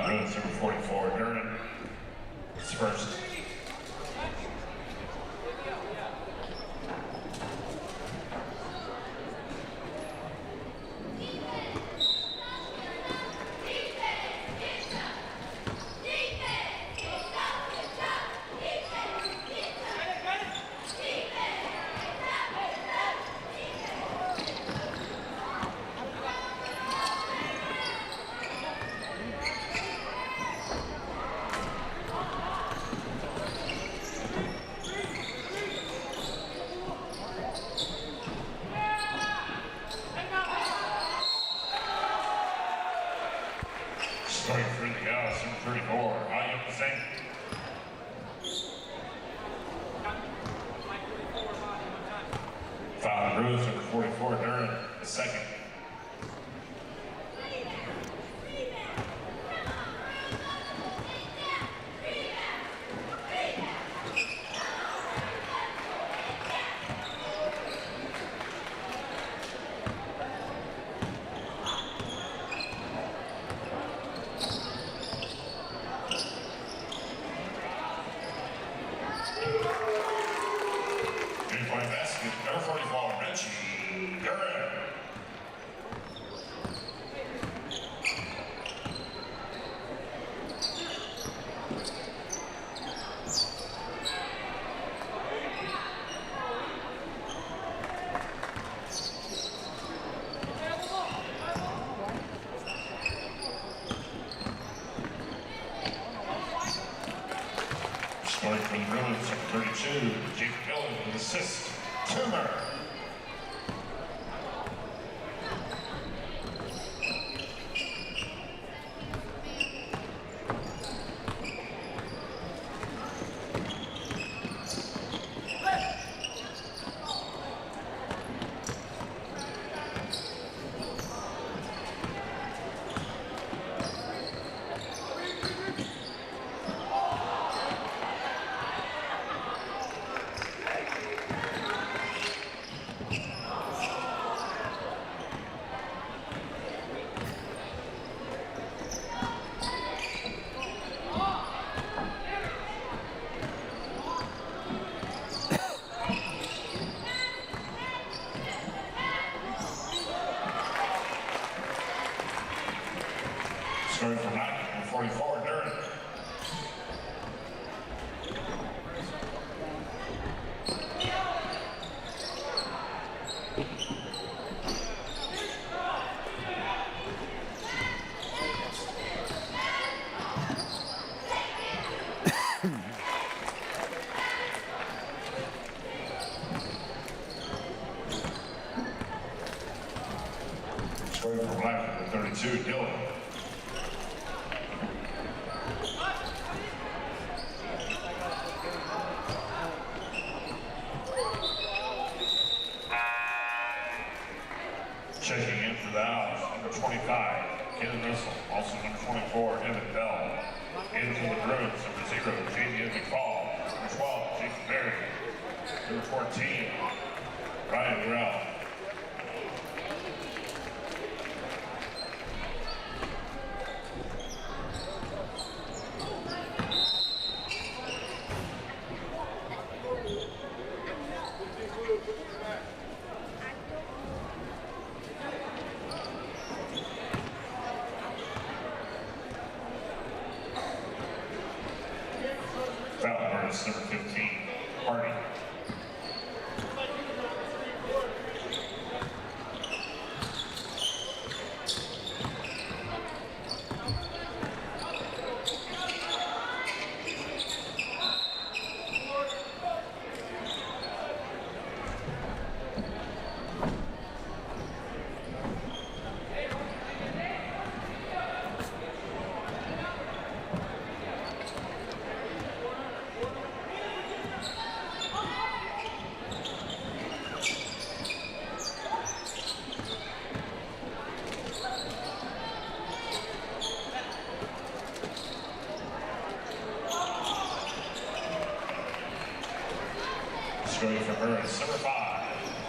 Burris, number 44, Burris. It's first. Starting through the Gauss, number 34, I am the same. Foul Burris, number 44, Durham, the second. Number 44, Richie Burris. Scoring for the Bruins, number 32, Jake Miller with assist. Tumor. Starting from 44, Durham. Starting from Blackford, 32, Dylan. Checking in for the Owls, number 25, Kevin Russell. Also number 24, Evan Bell. In for the Bruins, number 0, Jamie McFall. Number 12, Jason Berry. Number 14,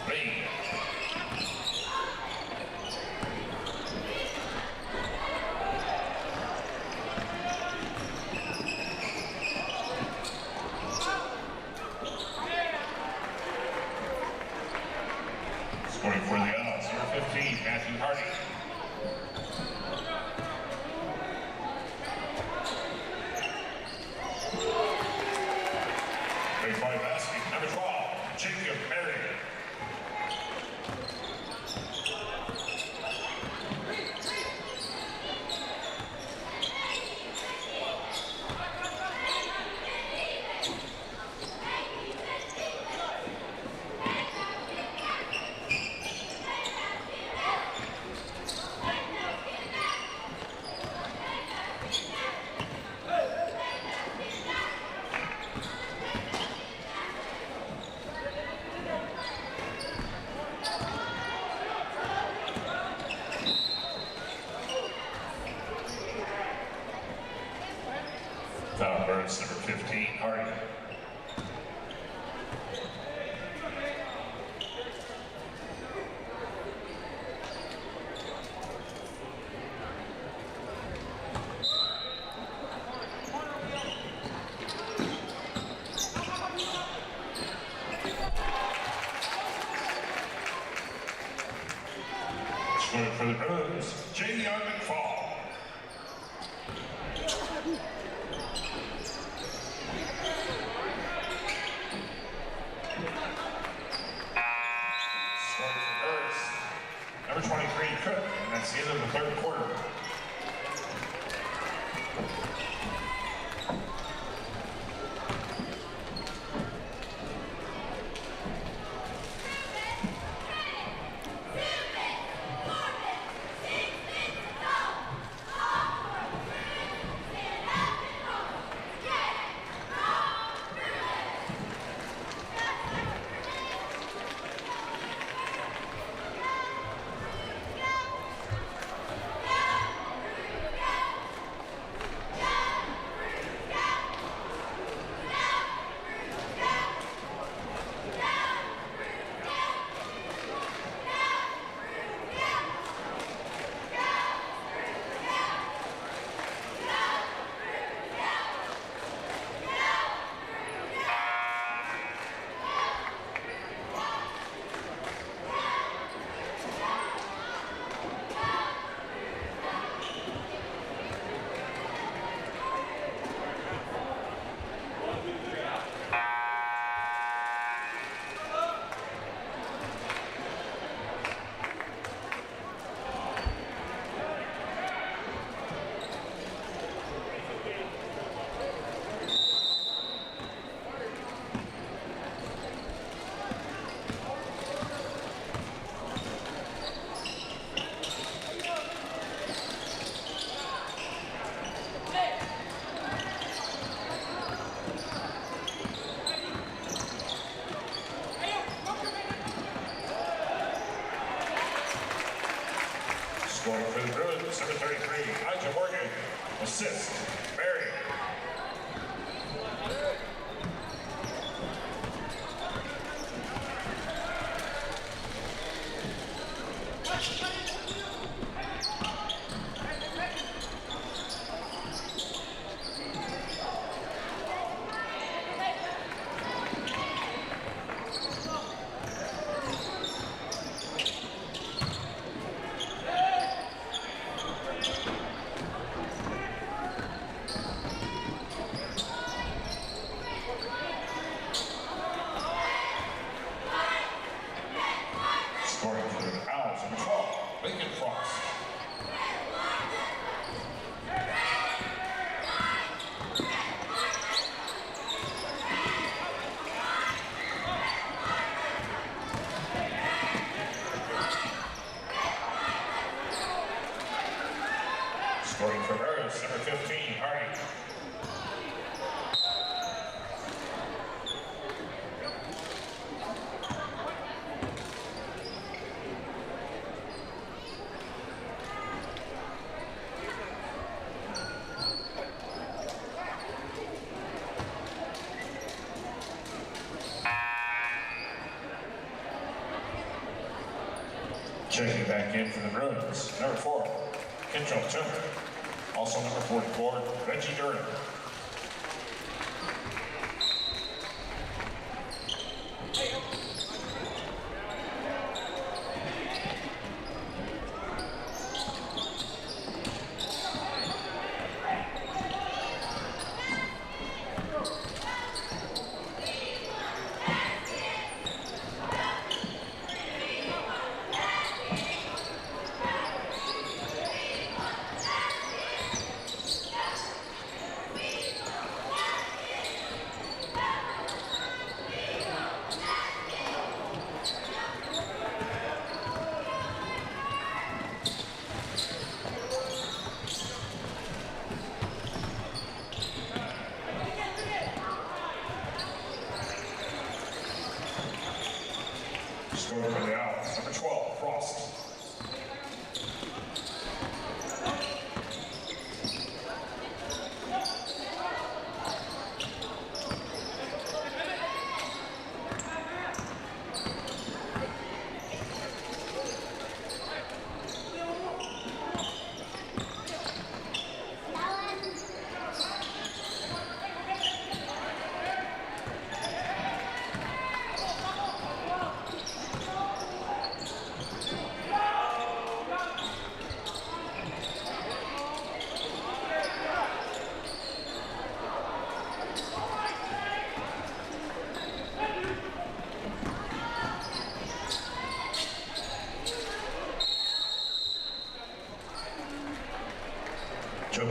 Lee. Scoring for the Owls, number 15, Matthew Hardy. Baseline basket, number 12, Jacob Berry. Burris, number 15, Hardy. Scoring for the Burris, J. Young McFall. Number 23, Cook, and that's the end of the third quarter. Scoring for the Bruins, number 33, Elijah Morgan. Assist, Barry. Scoring for the Owls, number 12, Lincoln Frost. Scoring for Burris, number 15, Hardy. Checking back in for the Bruins, number 4, Kendall Timmer. Also number 44, Reggie Durden. Scoring for the Owls, number 12, Frost.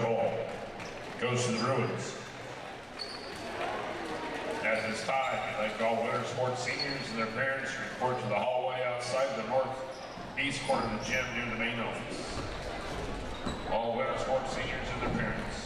Ball goes to the Bruins. At this time, I'd like all winter sports seniors and their parents to report to the hallway outside the northeast corner of the gym near the main office. All winter sports seniors and their parents.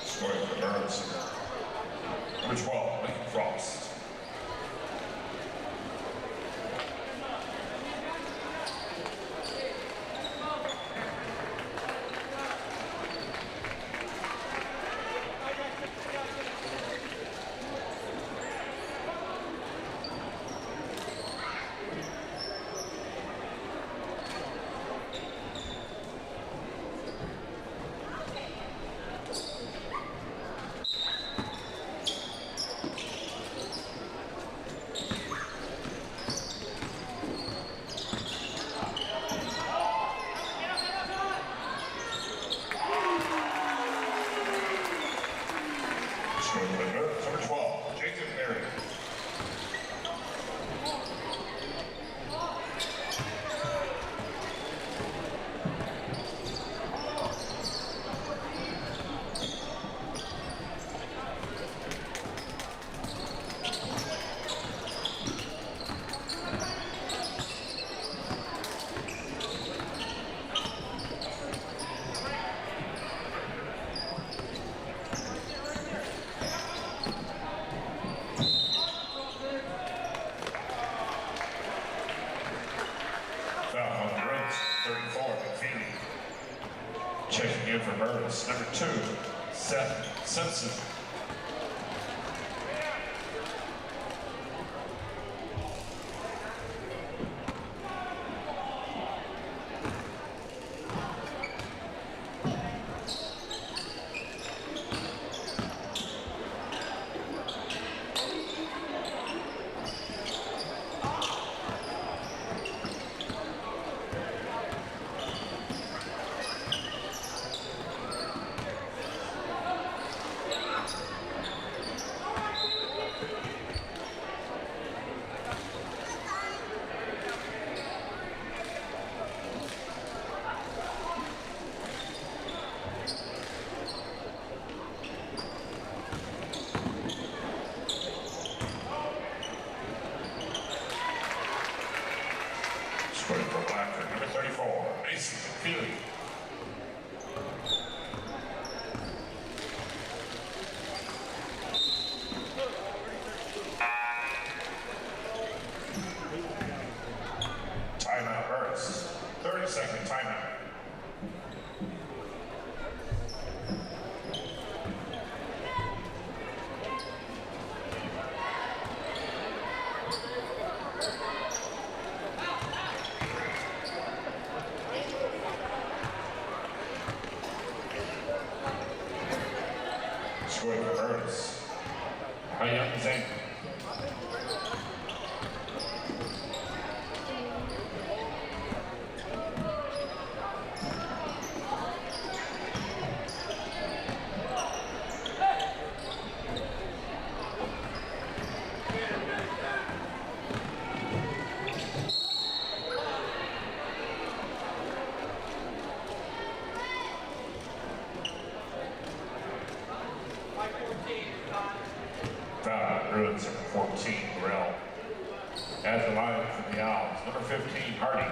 Scoring for the Burris, number 12, Lincoln Frost. Number 12, Jacob Berry. Foul on Burris, 34, McFeely. Checking in for Burris, number 2, Seth Simpson. Scoring for Burris. How young is Anchor? Bruins, number 14, Burrell. At the line for the Owls, number 15, Hardy.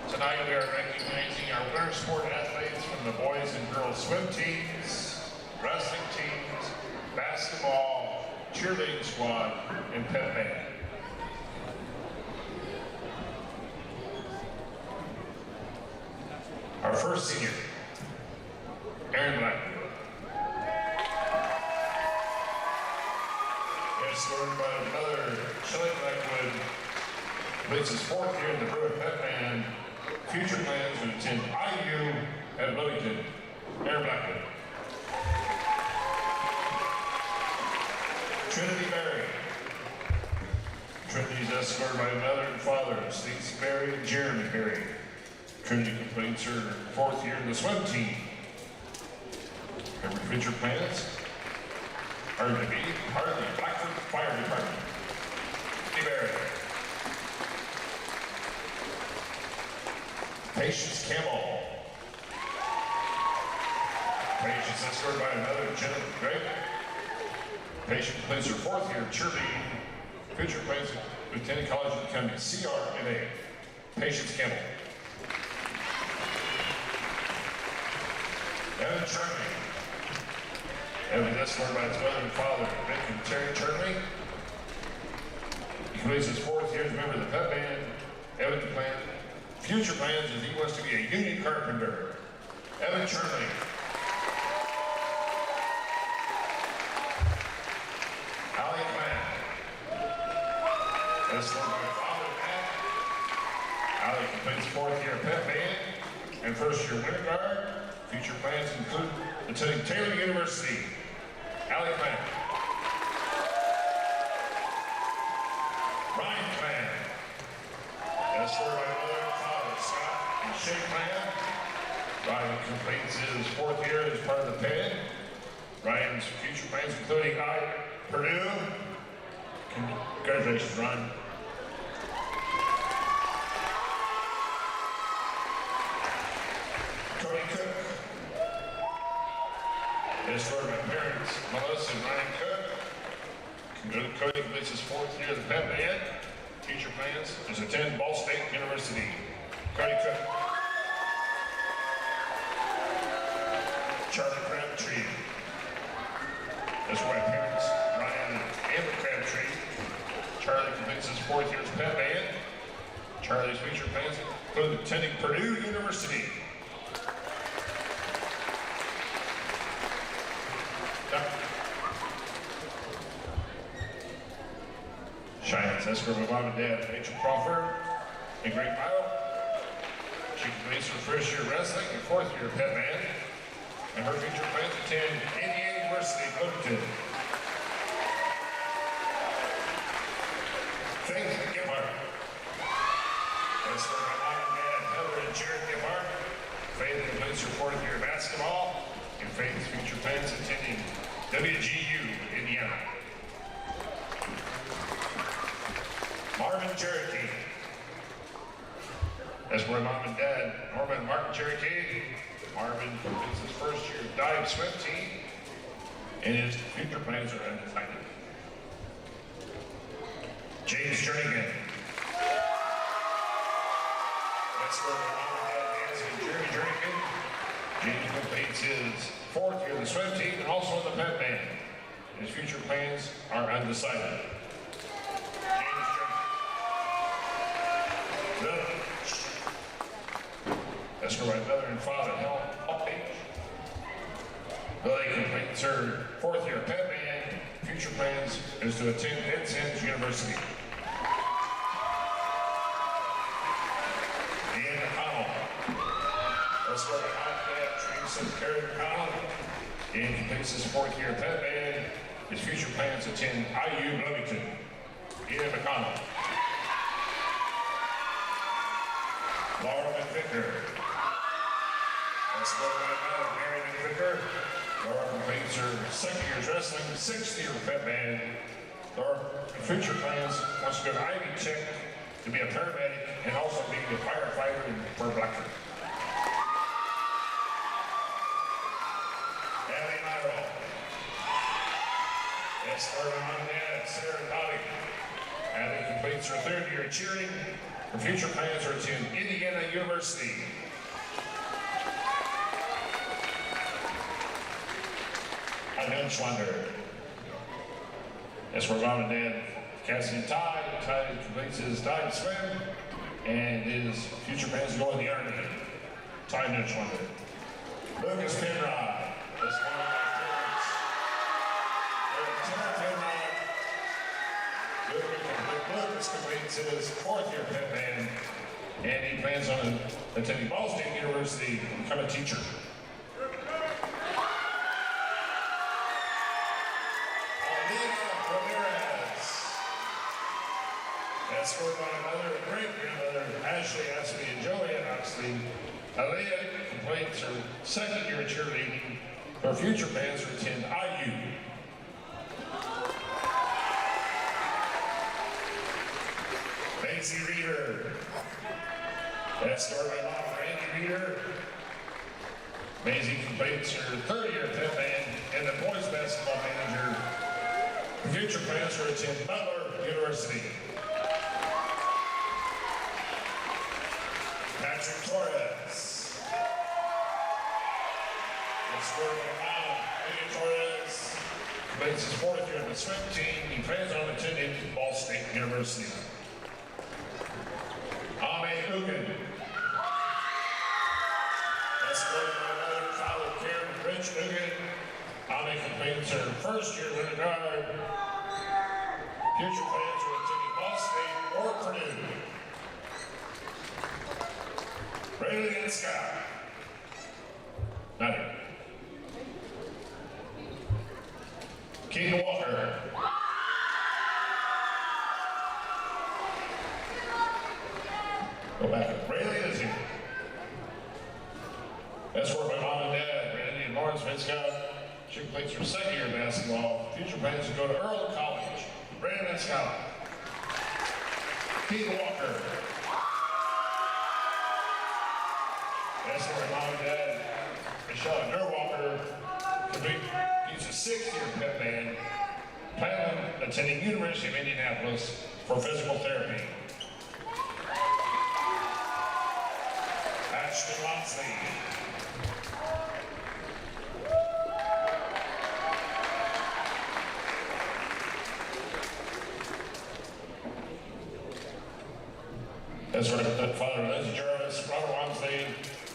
Tonight we are recognizing our winter sport athletes from the boys and girls swim teams, wrestling teams, basketball, cheerleading squad, and pep band. Our first senior, Blackford. Escorted by another Shelley Blackwood, completes his fourth year in the Burris pep band. Future plans to attend IU at Wilmington. Blackford. Trinity Berry. Trinity is escorted by mother and father, Stacey Berry and Jeremy Berry. Trinity completes her fourth year in the swim team. Her future plans are to be part of the Blackford Fire Department. Berry. Patience Campbell. Patience escorted by another Jennifer Gregg. Patient completes her 4th year cheerleading. Future plans to attend college and become a CRNA. Patience Campbell. Evan Charney. Evan is escorted by his mother and father, Rick and Terry Charney. He completes his 4th year as a member of the pep band. Evan future plans is he wants to be a union carpenter. Evan Charney. Allie Plant. Escorted by father Matt. Allie completes 4th year pep band and 1st year winter guard. Future plans include attending Taylor University. Allie Plant. Ryan Plant. Escorted by mother and father, Scott and Shay Plant. Ryan completes his 4th year as part of the band. Ryan's future plans including Purdue. Congratulations, Ryan. Cody Cook. Escorted by parents, Melissa and Ryan Cook. Cody completes his 4th year of the pep band. Future plans is attend Ball State University. Cody Cook. Charlie Crabtree. Escorted by parents, Ryan and Amber Crabtree. Charlie completes his 4th year as pep band. Charlie's future plans include attending Purdue University. Cheyenne's escorted by mom and dad, Rachel Crawford and Greg Mile. She completes her 1st year wrestling and 4th year pep band. And her future plans to attend Indiana University, Bloomington. Faith Gephardt. Escorted by mom and dad, Heather and Jared Gephardt. Faith completes her 4th year basketball. And Faith's future plans attending WGU, Indiana. Marvin Cherokee. Escorted by mom and dad, Norman and Martin Cherokee. Marvin completes his 1st year dive swim team, and his future plans are undecided. James Jernigan. Escorted by mom and dad, Nancy and Jeremy Jernigan. James completes his 4th year of the swim team and also in the pep band. His future plans are undecided. Escorted by mother and father, Helen Page. Lily completes her 4th year pep band. Future plans is to attend Vincennes University. Deanne McConnell. Escorted by mom and dad, Teresa and Carrie McConnell. Deanne completes his 4th year pep band. His future plans attend IU Bloomington. Deanne McConnell. Laura McVicker. Escorted by mother, Mary McVicker. Laura completes her 2nd year's wrestling, 6th year pep band. Laura, future plans, wants to go to Ivy Tech to be a paramedic and also be a firefighter for Blackford. Abby Myro. Escorted by mom and dad, Sarah and Bobby. Abby completes her 3rd year cheering. Her future plans are to Indiana University. Ivan Schlander. That's where mom and dad, Cassie and Ty. Ty completes his dive swim and his future plans to go in the Army. Ty Schlander. Lucas Penrod. That's one of my parents. Penrod. Lucas completes his 4th year pep band and he plans on attending Ball State University to become a teacher. Escorted by mother and great-grandmother, Ashley, Ashley, and Joanne Oxley. Aaliyah completes her 2nd year cheerleading. Her future plans to attend IU. Macy Reeder. Escorted by mom, Randy Reeder. Maisie completes her third-year pep band, and the boys basketball manager. Future plans for attend Butler University. Patrick Torres. Let's score from Mount. Torres completes his fourth year on the swim team. He plans on attending Ball State University. Ame Ugan. Let's go to another follow Karen Rich Ugan. Ame completes her first year winter guard. Future plans are attending Ball State or Purdue. Rayleigh and Scott. Not here. Keaton Walker. Go back. Rayleigh is here. That's where my mom and dad, Randy and Lawrence Vinscott. She completes her second year of basketball. Future plans to go to Earl College. Brandon Scott. Keaton Walker. That's where my mom and dad, Michelle and Dur Walker, completes a sixth-year pep band, planning on attending University of Indianapolis for physical therapy. Ashton Moxley. That's right, Father Lindsay Jarvis, Robert Wamsley,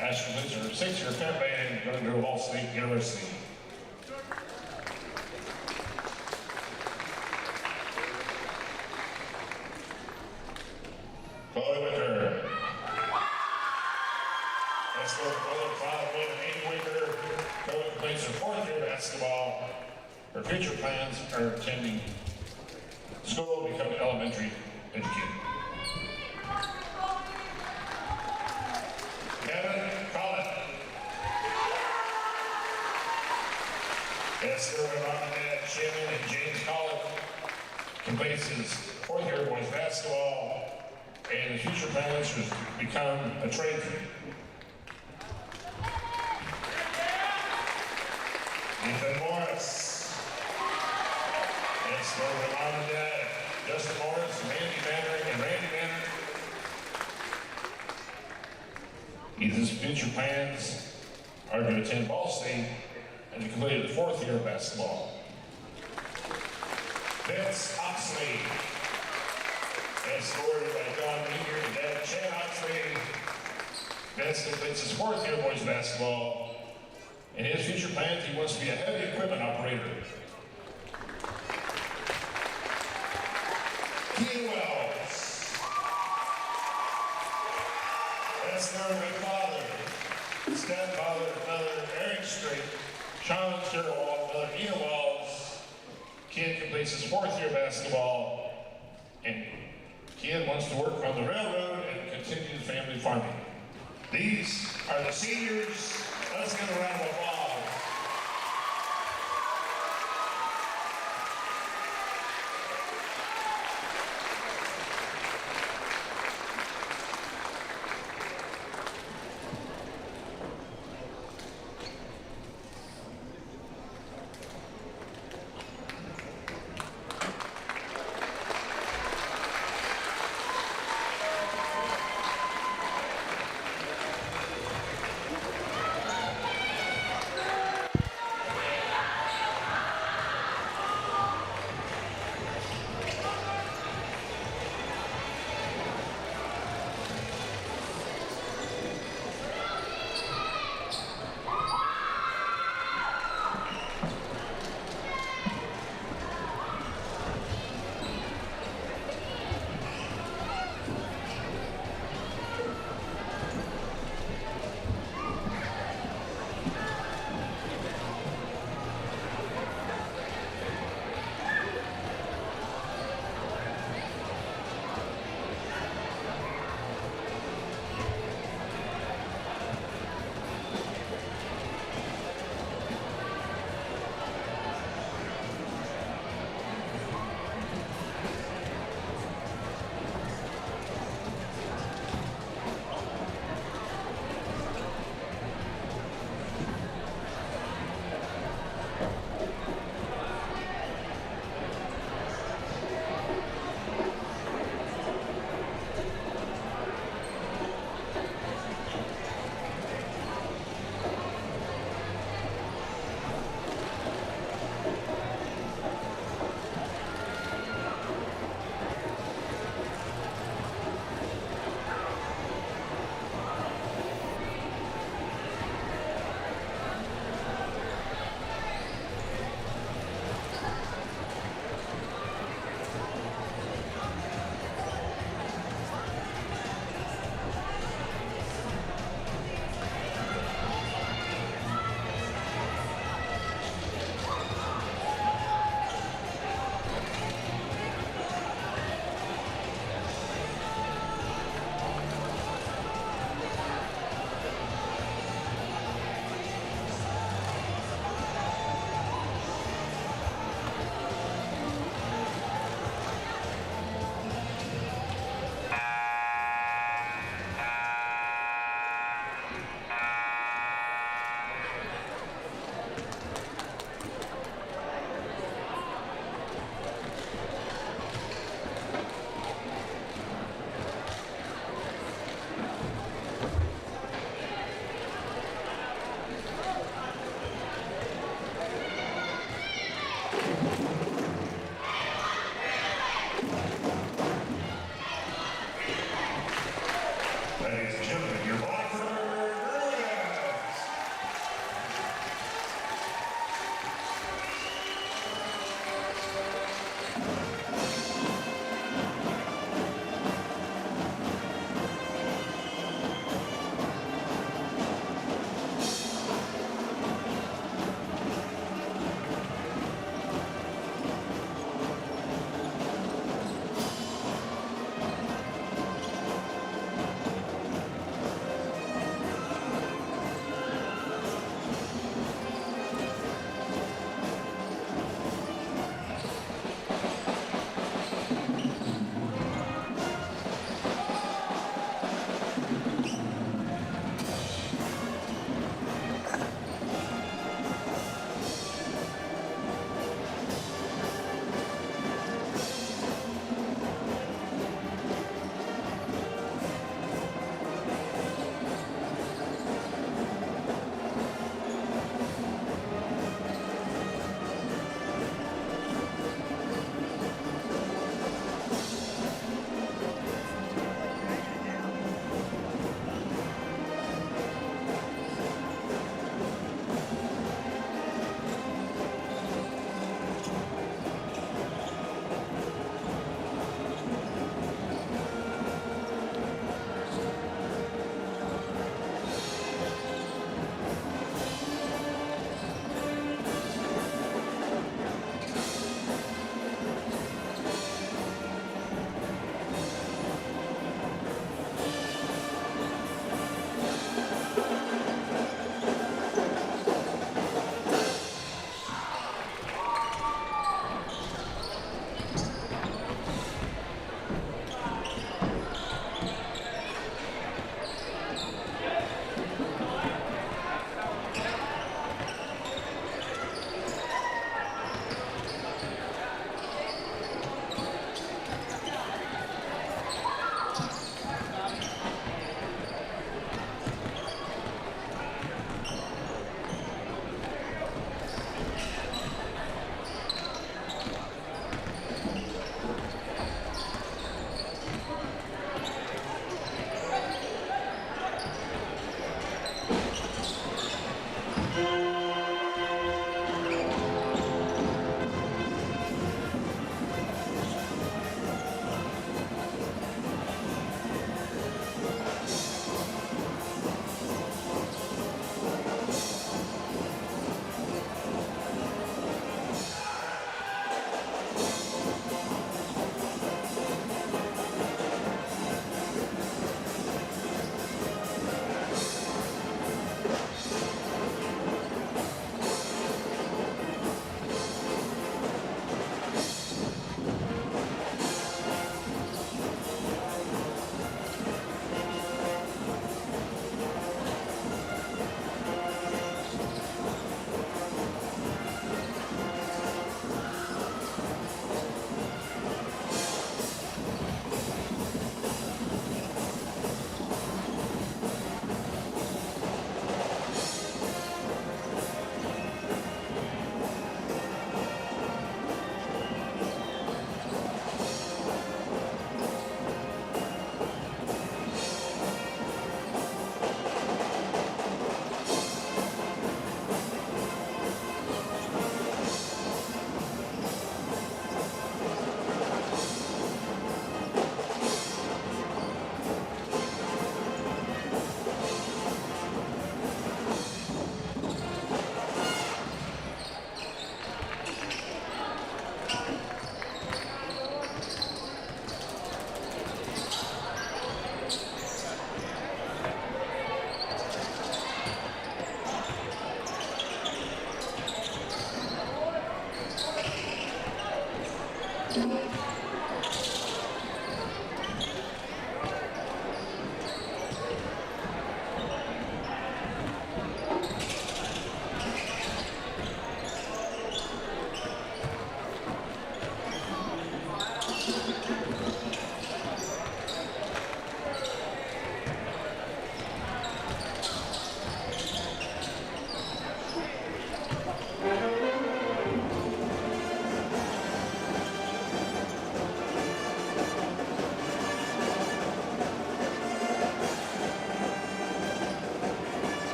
Ashton Windsor, six-year pep band, going to Ball State University. Chloe Wicker. That's for Brother Father William Amy Wicker. Chloe completes her fourth year of basketball. Her future plans are attending school to become an elementary educator. Kevin Collin. That's for my mom and dad, Shannon and James Collin. Completes his fourth year of boys basketball. And his future plans was to become a trade. Ethan Morris. That's for my mom and dad, Justin Morris, Randy Banner, and Randy Banner. Ethan's future plans are to attend Ball State and to complete the fourth year of basketball. Vince Oxley. That's scored by John Meager and dad Chad Oxley. Vince completes his fourth year of boys basketball. In his future plans, he wants to be a heavy equipment operator. Keane Wells. That's their father, stepfather, mother, Eric Strait, Sean Sherwell, mother Ina Wells. Kid completes his fourth year of basketball, and Kid wants to work on the railroad and continue family farming. These are the seniors. Let's give a round of applause.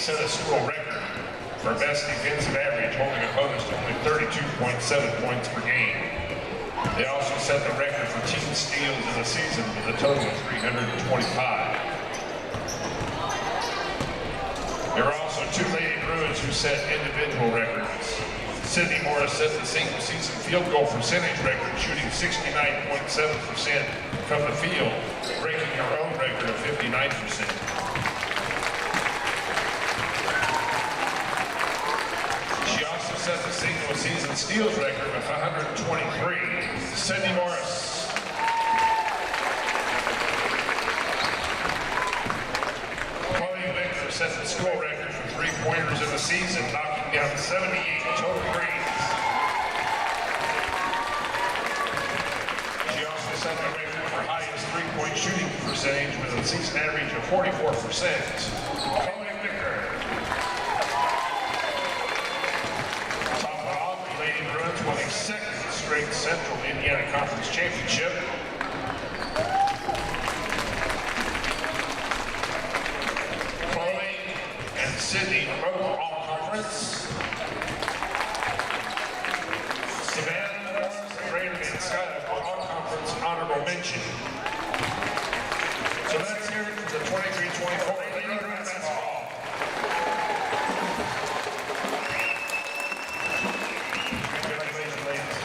set a school record for best defensive average, holding opponents to only 32.7 points per game. They also set the record for team steals in the season with a total of 325. There were also two Lady Bruins who set individual records. Sydney Morris set the single season field goal percentage record, shooting 69.7% from the field, breaking her own record of 59%. She also set the single season steals record of 123. Sydney Morris. Set the school record for three-pointers in the season, knocking down 78 total threes. She also set the record for highest three-point shooting percentage with a season average of 44%. Top of all, the Lady Bruins won a second straight Central Indiana Conference Championship. Sydney both all-conference. Savannah, Raymond, and Scott all-conference honorable mention. So that's here for the 23-24 Lady Bruins basketball. Congratulations, ladies.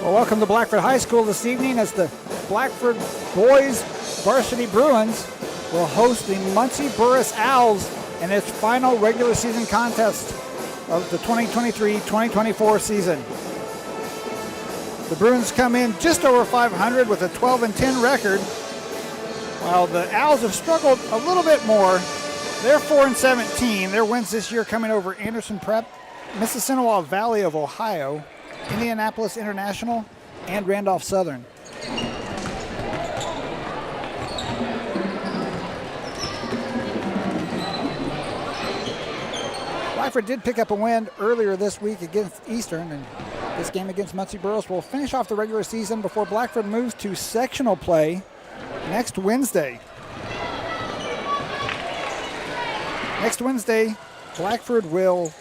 Well, welcome to Blackford High School this evening as the Blackford Boys Varsity Bruins will host the Muncie Burris Owls in its final regular season contest of the 2023-2024 season. The Bruins come in just over 500 with a 12-10 record, while the Owls have struggled a little bit more. They're 4-17. Their wins this year coming over Anderson Prep, Mississinawa Valley of Ohio, Indianapolis International, and Randolph Southern. Blackford did pick up a win earlier this week against Eastern, and this game against Muncie Burris will finish off the regular season before Blackford moves to sectional play next Wednesday. Next Wednesday, Blackford will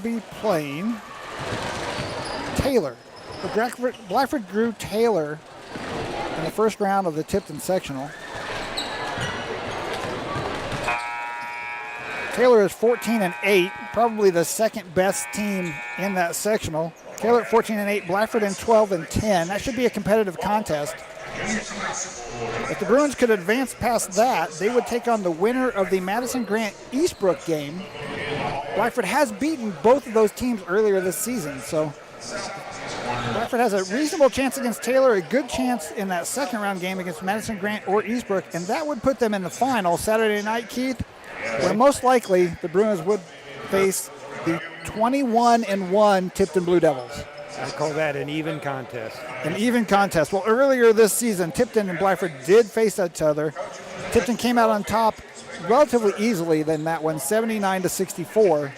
be playing Taylor. Blackford drew Taylor in the first round of the Tipton sectional. Taylor is 14-8, probably the second best team in that sectional. Taylor at 14-8, Blackford in 12-10. That should be a competitive contest. If the Bruins could advance past that, they would take on the winner of the Madison Grant Eastbrook game. Blackford has beaten both of those teams earlier this season, so Blackford has a reasonable chance against Taylor, a good chance in that second round game against Madison Grant or Eastbrook, and that would put them in the final Saturday night, Keith, where most likely the Bruins would face the 21-1 Tipton Blue Devils. I call that an even contest. An even contest. Well, earlier this season, Tipton and Blackford did face each other. Tipton came out on top relatively easily than that one, 79-64.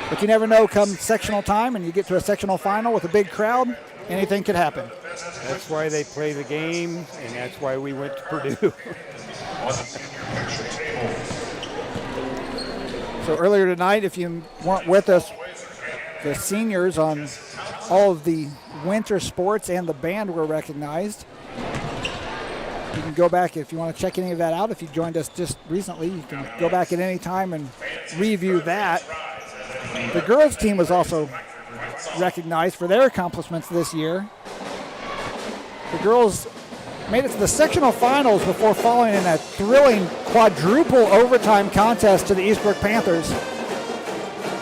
But you never know, come sectional time and you get to a sectional final with a big crowd, anything could happen. That's why they play the game, and that's why we went to Purdue. So earlier tonight, if you weren't with us The seniors on all of the winter sports and the band were recognized. You can go back if you want to check any of that out. If you joined us just recently, you can go back at any time and review that. The girls team was also recognized for their accomplishments this year. The girls made it to the sectional finals before falling in a thrilling quadruple overtime contest to the Eastbrook Panthers.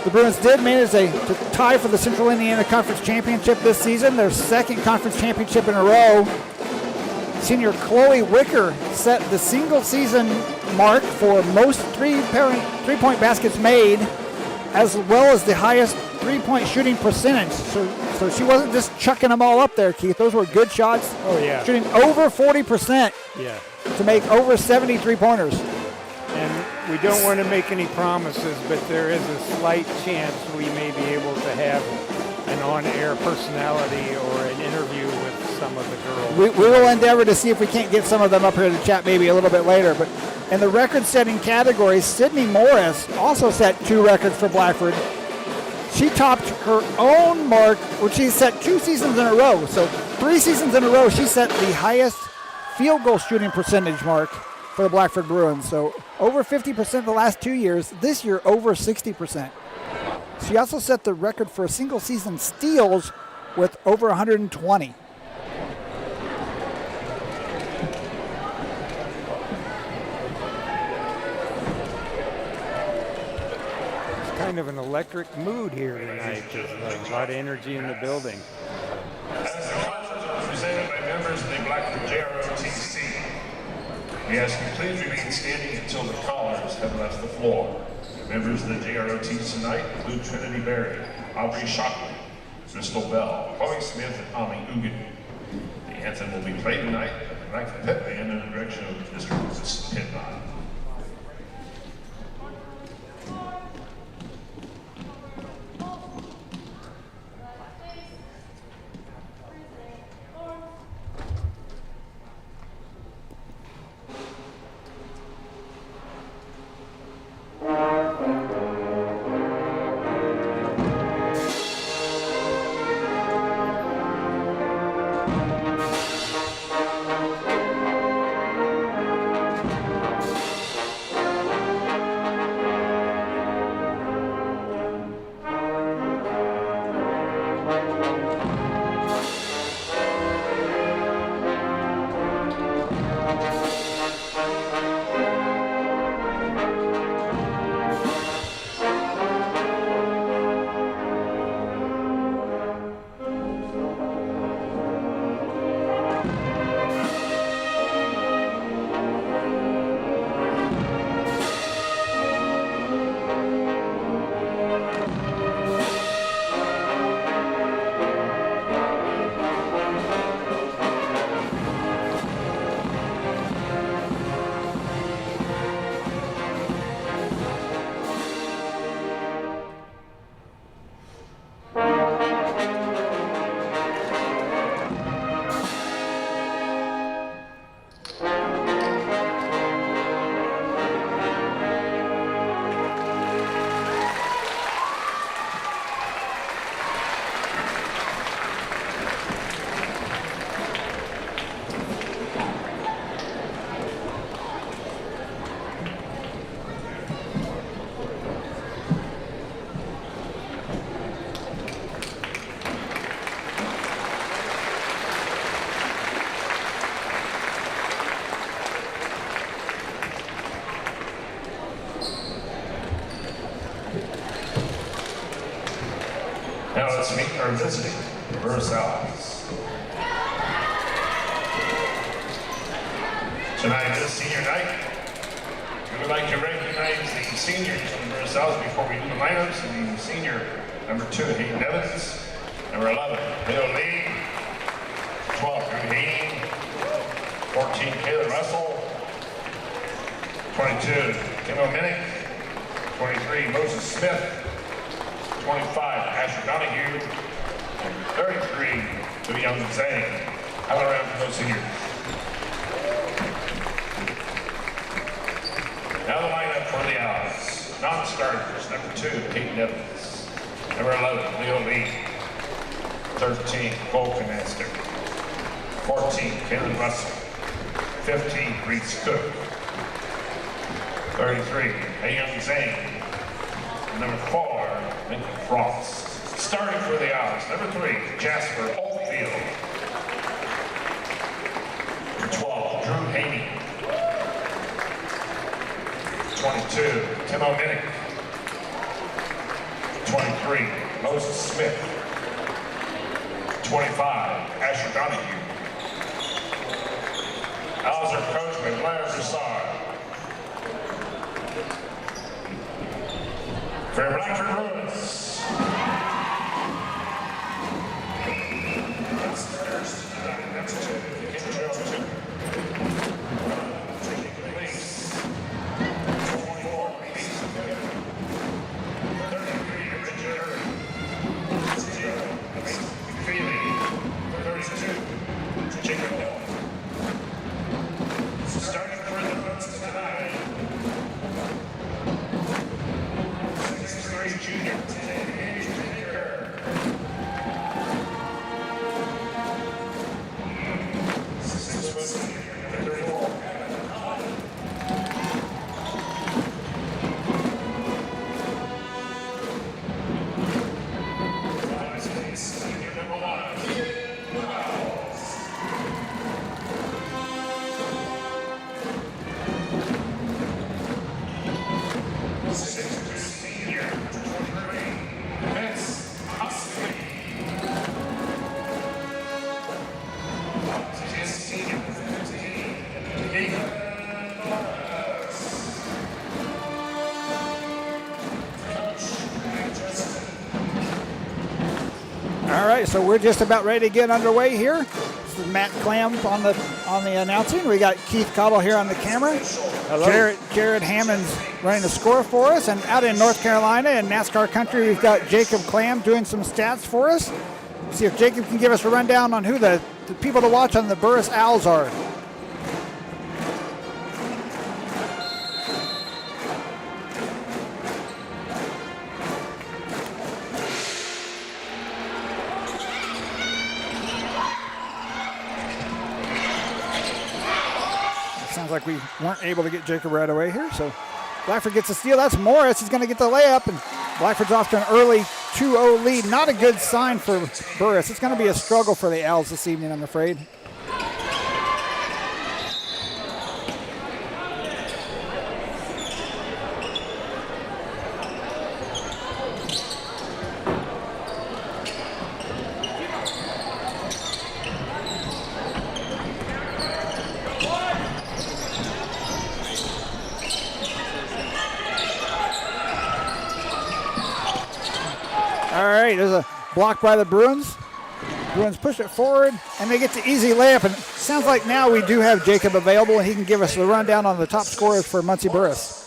The Bruins did manage to tie for the Central Indiana Conference Championship this season, their second conference championship in a row. Senior Chloe Wicker set the single season mark for most three-point baskets made, as well as the highest three-point shooting percentage. So she wasn't just chucking them all up there, Keith. Those were good shots. Oh, yeah. Shooting over 40% to make over 70 three-pointers. And we don't want to make any promises, but there is a slight chance we may be able to have an on-air personality or an interview with some of the girls. We will endeavor to see if we can't get some of them up here to chat maybe a little bit later. But in the record-setting category, Sydney Morris also set 2 records for Blackford. She topped her own mark, which she set 2 seasons in a row. So 3 seasons in a row, she set the highest field goal shooting percentage mark for the Blackford Bruins. So over 50% the last 2 years. This year, over 60%. She also set the record for single season steals with over 120. It's kind of an electric mood here tonight. There's a lot of energy in the building. As the conference are represented by members of the Blackford JROTC, we ask you please remain standing until the callers have left the floor. The members of the JROTC tonight include Trinity Berry, Aubrey Shockley, Crystal Bell, Chloe Smith, and Ami Ugan. The anthem will be played tonight by the Blackford Pep Band under the direction of Mr. Moses Pitman. Now let's meet our visiting Burris. Tonight is senior night. We would like to recognize the seniors from Burris before we do the lineups. The senior, number 2, Hayden Evans. Number 11, Leo Lee. 12, Drew Hayden. 14, Kayla Russell. 22, Kim O'Minnick. 23, Moses Smith. 25, Asher Donahue. And 33, Lee Young Zhang. Have a round for those seniors. Now the lineup for the Owls. Non-starters, number 2, Hayden Evans. Number 11, Leo Lee. 13, Cole Canastic. 14, Kaylin Russell. 15, Reese Cook. 33, Hayoung Zhang. Number 4, Lincoln Frost. Starting for the Owls, number 3, Jasper Oldfield. Number 12, Drew Haney. 22, Tim O'Minnick. 23, Moses Smith. 25, Asher Donahue. Owls are coached by Blair Broussard. For Blackford Bruins. Starting for the Bruins tonight. 6'3" junior. All right, so we're just about ready to get underway here. This is Matt Clam on the announcing. We got Keith Cottle here on the camera. Hello. Jared Hammond's running the score for us. And out in North Carolina in NASCAR country, we've got Jacob Clam doing some stats for us. See if Jacob can give us a rundown on who the people to watch on the Burris Owls are. Sounds like we weren't able to get Jacob right away here. So Blackford gets a steal. That's Morris. He's going to get the layup, and Blackford's off to an early 2-0 lead. Not a good sign for Burris. It's going to be a struggle for the Owls this evening, I'm afraid. All right, there's a block by the Bruins. Bruins push it forward, and they get the easy layup. And it sounds like now we do have Jacob available, and he can give us the rundown on the top scorers for Muncie Burris.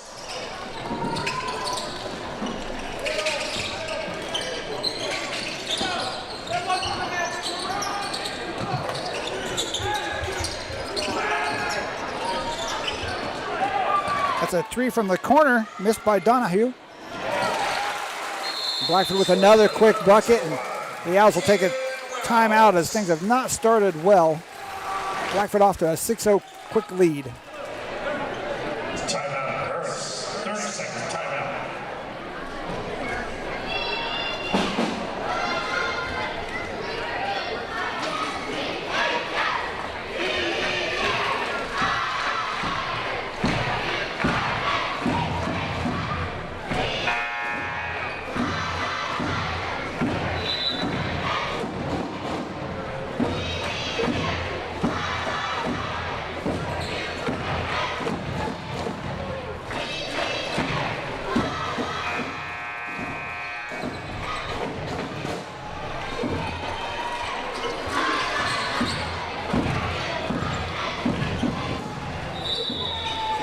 That's a three from the corner, missed by Donahue. Blackford with another quick bucket, and the Owls will take a timeout as things have not started well. Blackford off to a 6-0 quick lead. Timeout, Burris. 30 seconds timeout.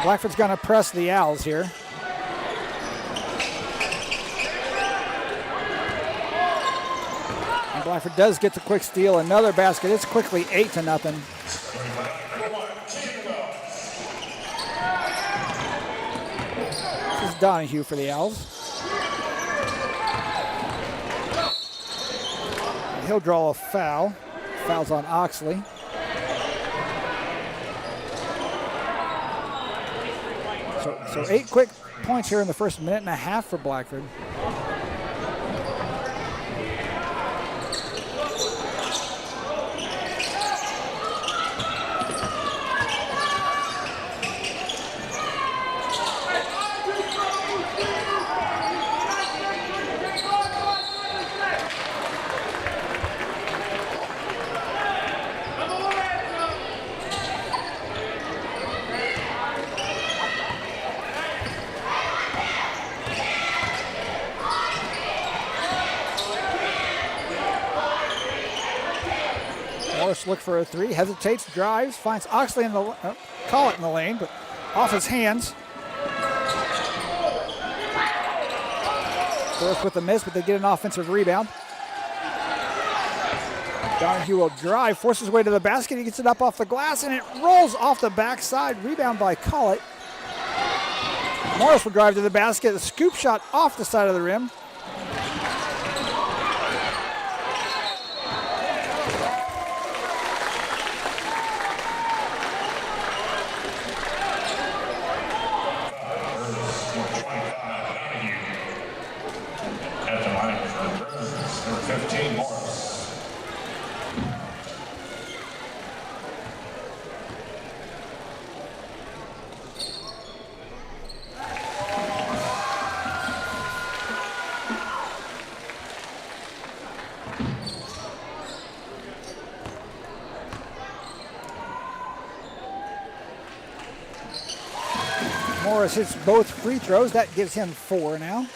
Blackford's going to press the Owls here. And Blackford does get the quick steal. Another basket. It's quickly 8-0. This is Donahue for the Owls. He'll draw a foul. Foul's on Oxley. So 8 quick points here in the first minute and a half for Blackford. Morris look for a three, hesitates, drives, finds Oxley in the call it in the lane, but off his hands. Burris with a miss, but they get an offensive rebound. Donahue will drive, forces his way to the basket. He gets it up off the glass, and it rolls off the backside. Rebound by Collett. Morris will drive to the basket. A scoop shot off the side of the rim. At the line for Burris, number 15, Morris. Morris hits both free throws. That gives him 4 now.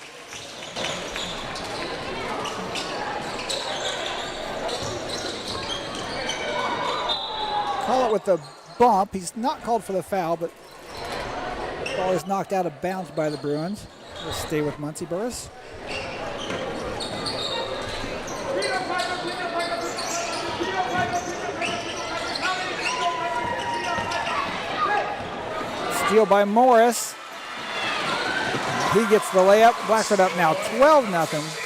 Call it with the bump. He's not called for the foul, but the ball is knocked out of bounds by the Bruins. We'll stay with Muncie. Burris. Steal by Morris. He gets the layup. Blackford up now 12-0.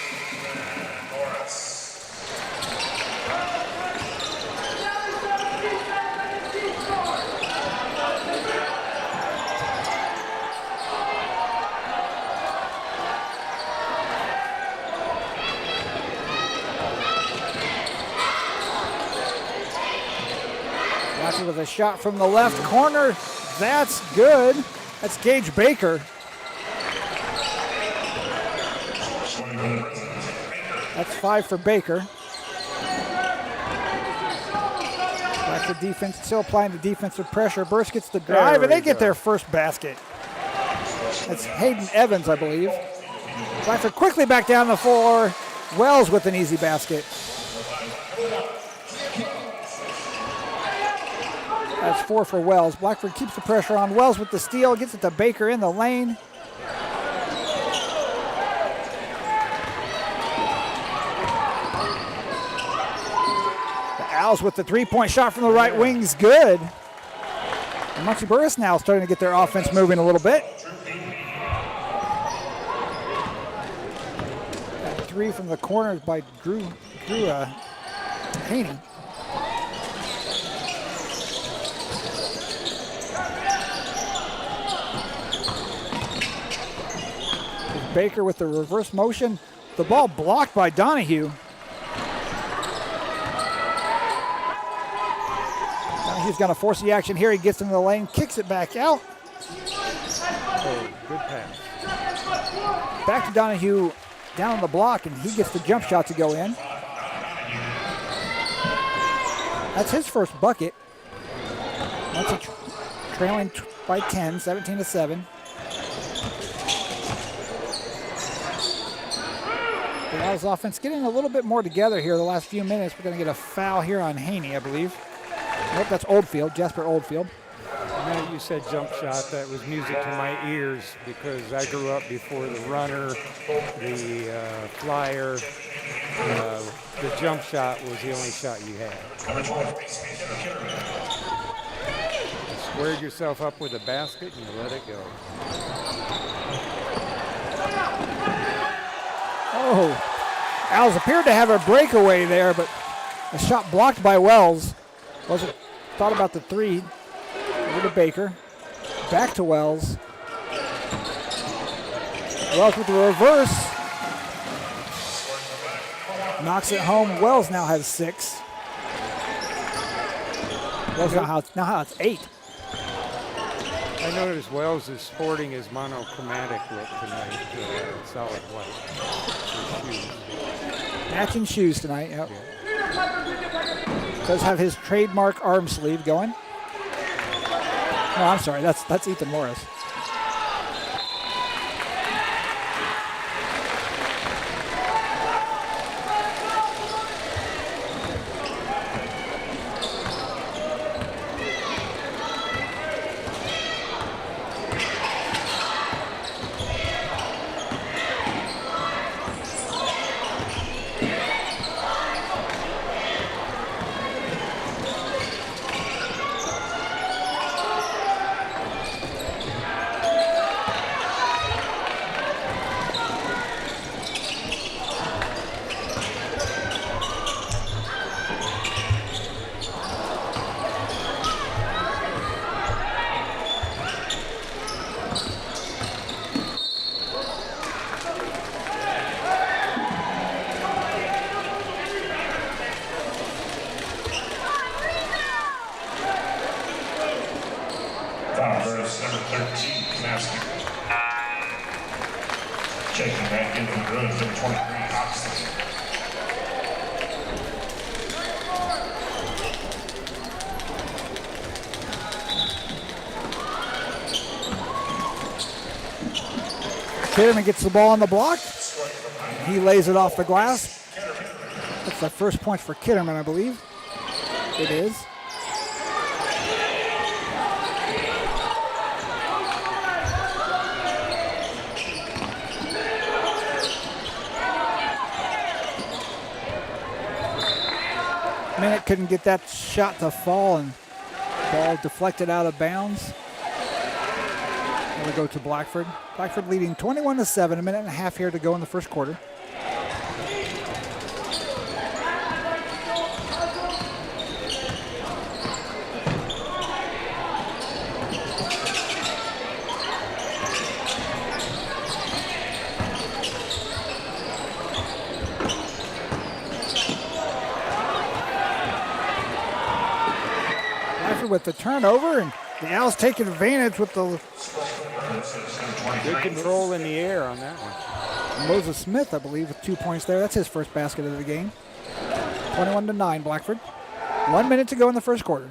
Blackford with a shot from the left corner. That's good. That's Gage Baker. That's 5 for Baker. Blackford defense still applying the defensive pressure. Burris gets the drive, and they get their first basket. That's Hayden Evans, I believe. Blackford quickly back down the floor. Wells with an easy basket. That's 4 for Wells. Blackford keeps the pressure on. Wells with the steal, gets it to Baker in the lane. The Owls with the three-point shot from the right wing's good. And Muncie Burris now starting to get their offense moving a little bit. That 3 from the corners by Drew Haney. Baker with the reverse motion. The ball blocked by Donahue. Donahue's going to force the action here. He gets into the lane, kicks it back out. Oh, good pass. Back to Donahue down on the block, and he gets the jump shot to go in. That's his first bucket. That's trailing by 10, 17-7. The Owls offense getting a little bit more together here the last few minutes. We're going to get a foul here on Haney, I believe. Nope, that's Oldfield, Jasper Oldfield. The minute you said jump shot, that was music to my ears because I grew up before the runner, the flyer. The jump shot was the only shot you had. You squared yourself up with a basket and you let it go. Oh, Owls appeared to have a breakaway there, but a shot blocked by Wells. Wasn't thought about the three. Over to Baker. Back to Wells. Wells with the reverse. Knocks it home. Wells now has 6. Wells now has 8. I noticed Wells is sporting his monochromatic look tonight. Solid white. Shoes. Matching shoes tonight, yep. Does have his trademark arm sleeve going. No, I'm sorry, that's Ethan Morris. Burris, number 13, Nasty. Checking back in from Burris, number 23, Oxley. Kitterman gets the ball on the block. He lays it off the glass. That's the first point for Kitterman, I believe. It is. Minute couldn't get that shot to fall, and ball deflected out of bounds. And we go to Blackford. Blackford leading 21-7, a minute and a half here to go in the first quarter. With the turnover, and the Owls taking advantage with the good control in the air on that one. Moses Smith, I believe, with 2 points there. That's his first basket of the game. 21-9, Blackford. 1 minute to go in the first quarter.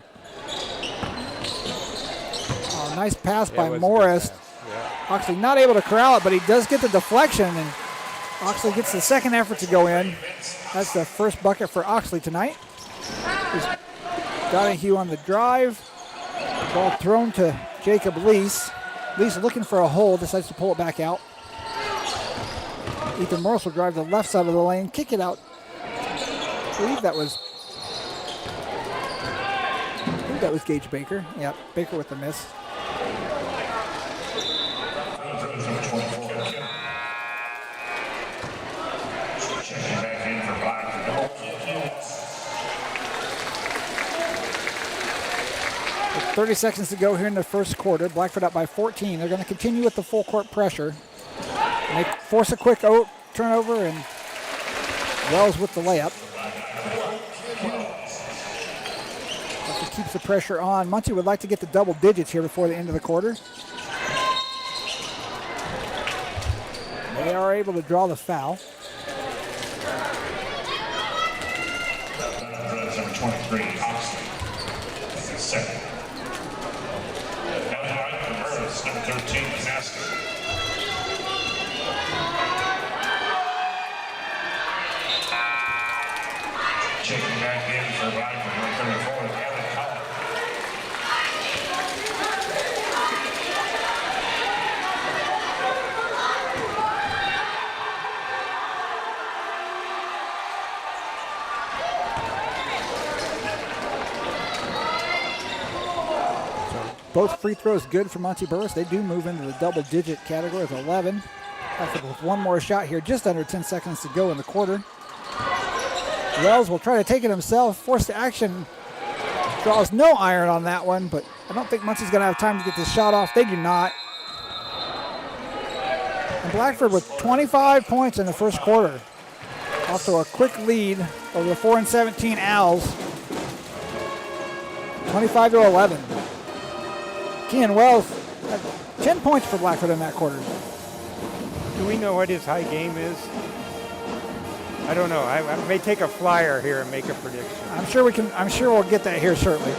Oh, nice pass by Morris. Yeah. Oxley not able to corral it, but he does get the deflection, and Oxley gets the second effort to go in. That's the first bucket for Oxley tonight. Donahue on the drive. Ball thrown to Jacob Lease. Lease looking for a hole, decides to pull it back out. Ethan Morris will drive the left side of the lane, kick it out. I believe that was Gage Baker. Yeah, Baker with the miss. Checking back in for Blackford. 30 seconds to go here in the first quarter. Blackford up by 14. They're going to continue with the full court pressure. Force a quick turnover, and Wells with the layup. That keeps the pressure on. Muncie would like to get to double digits here before the end of the quarter. They are able to draw the foul. Number 23, Oxley. Second. Burris, number 13, Nasty. Checking back in for Blackford, number 34, Kevin Collins. Both free throws good for Muncie Burris. They do move into the double-digit category of 11. With one more shot here, just under 10 seconds to go in the quarter. Wells will try to take it himself. Forced to action. Draws no iron on that one, but I don't think Muncie's going to have time to get this shot off. They do not. And Blackford with 25 points in the first quarter. Off to a quick lead over the 4-17 Owls. 25-11. Kean Wells had 10 points for Blackford in that quarter. Do we know what his high game is? I don't know. I may take a flyer here and make a prediction. I'm sure we'll get that here shortly.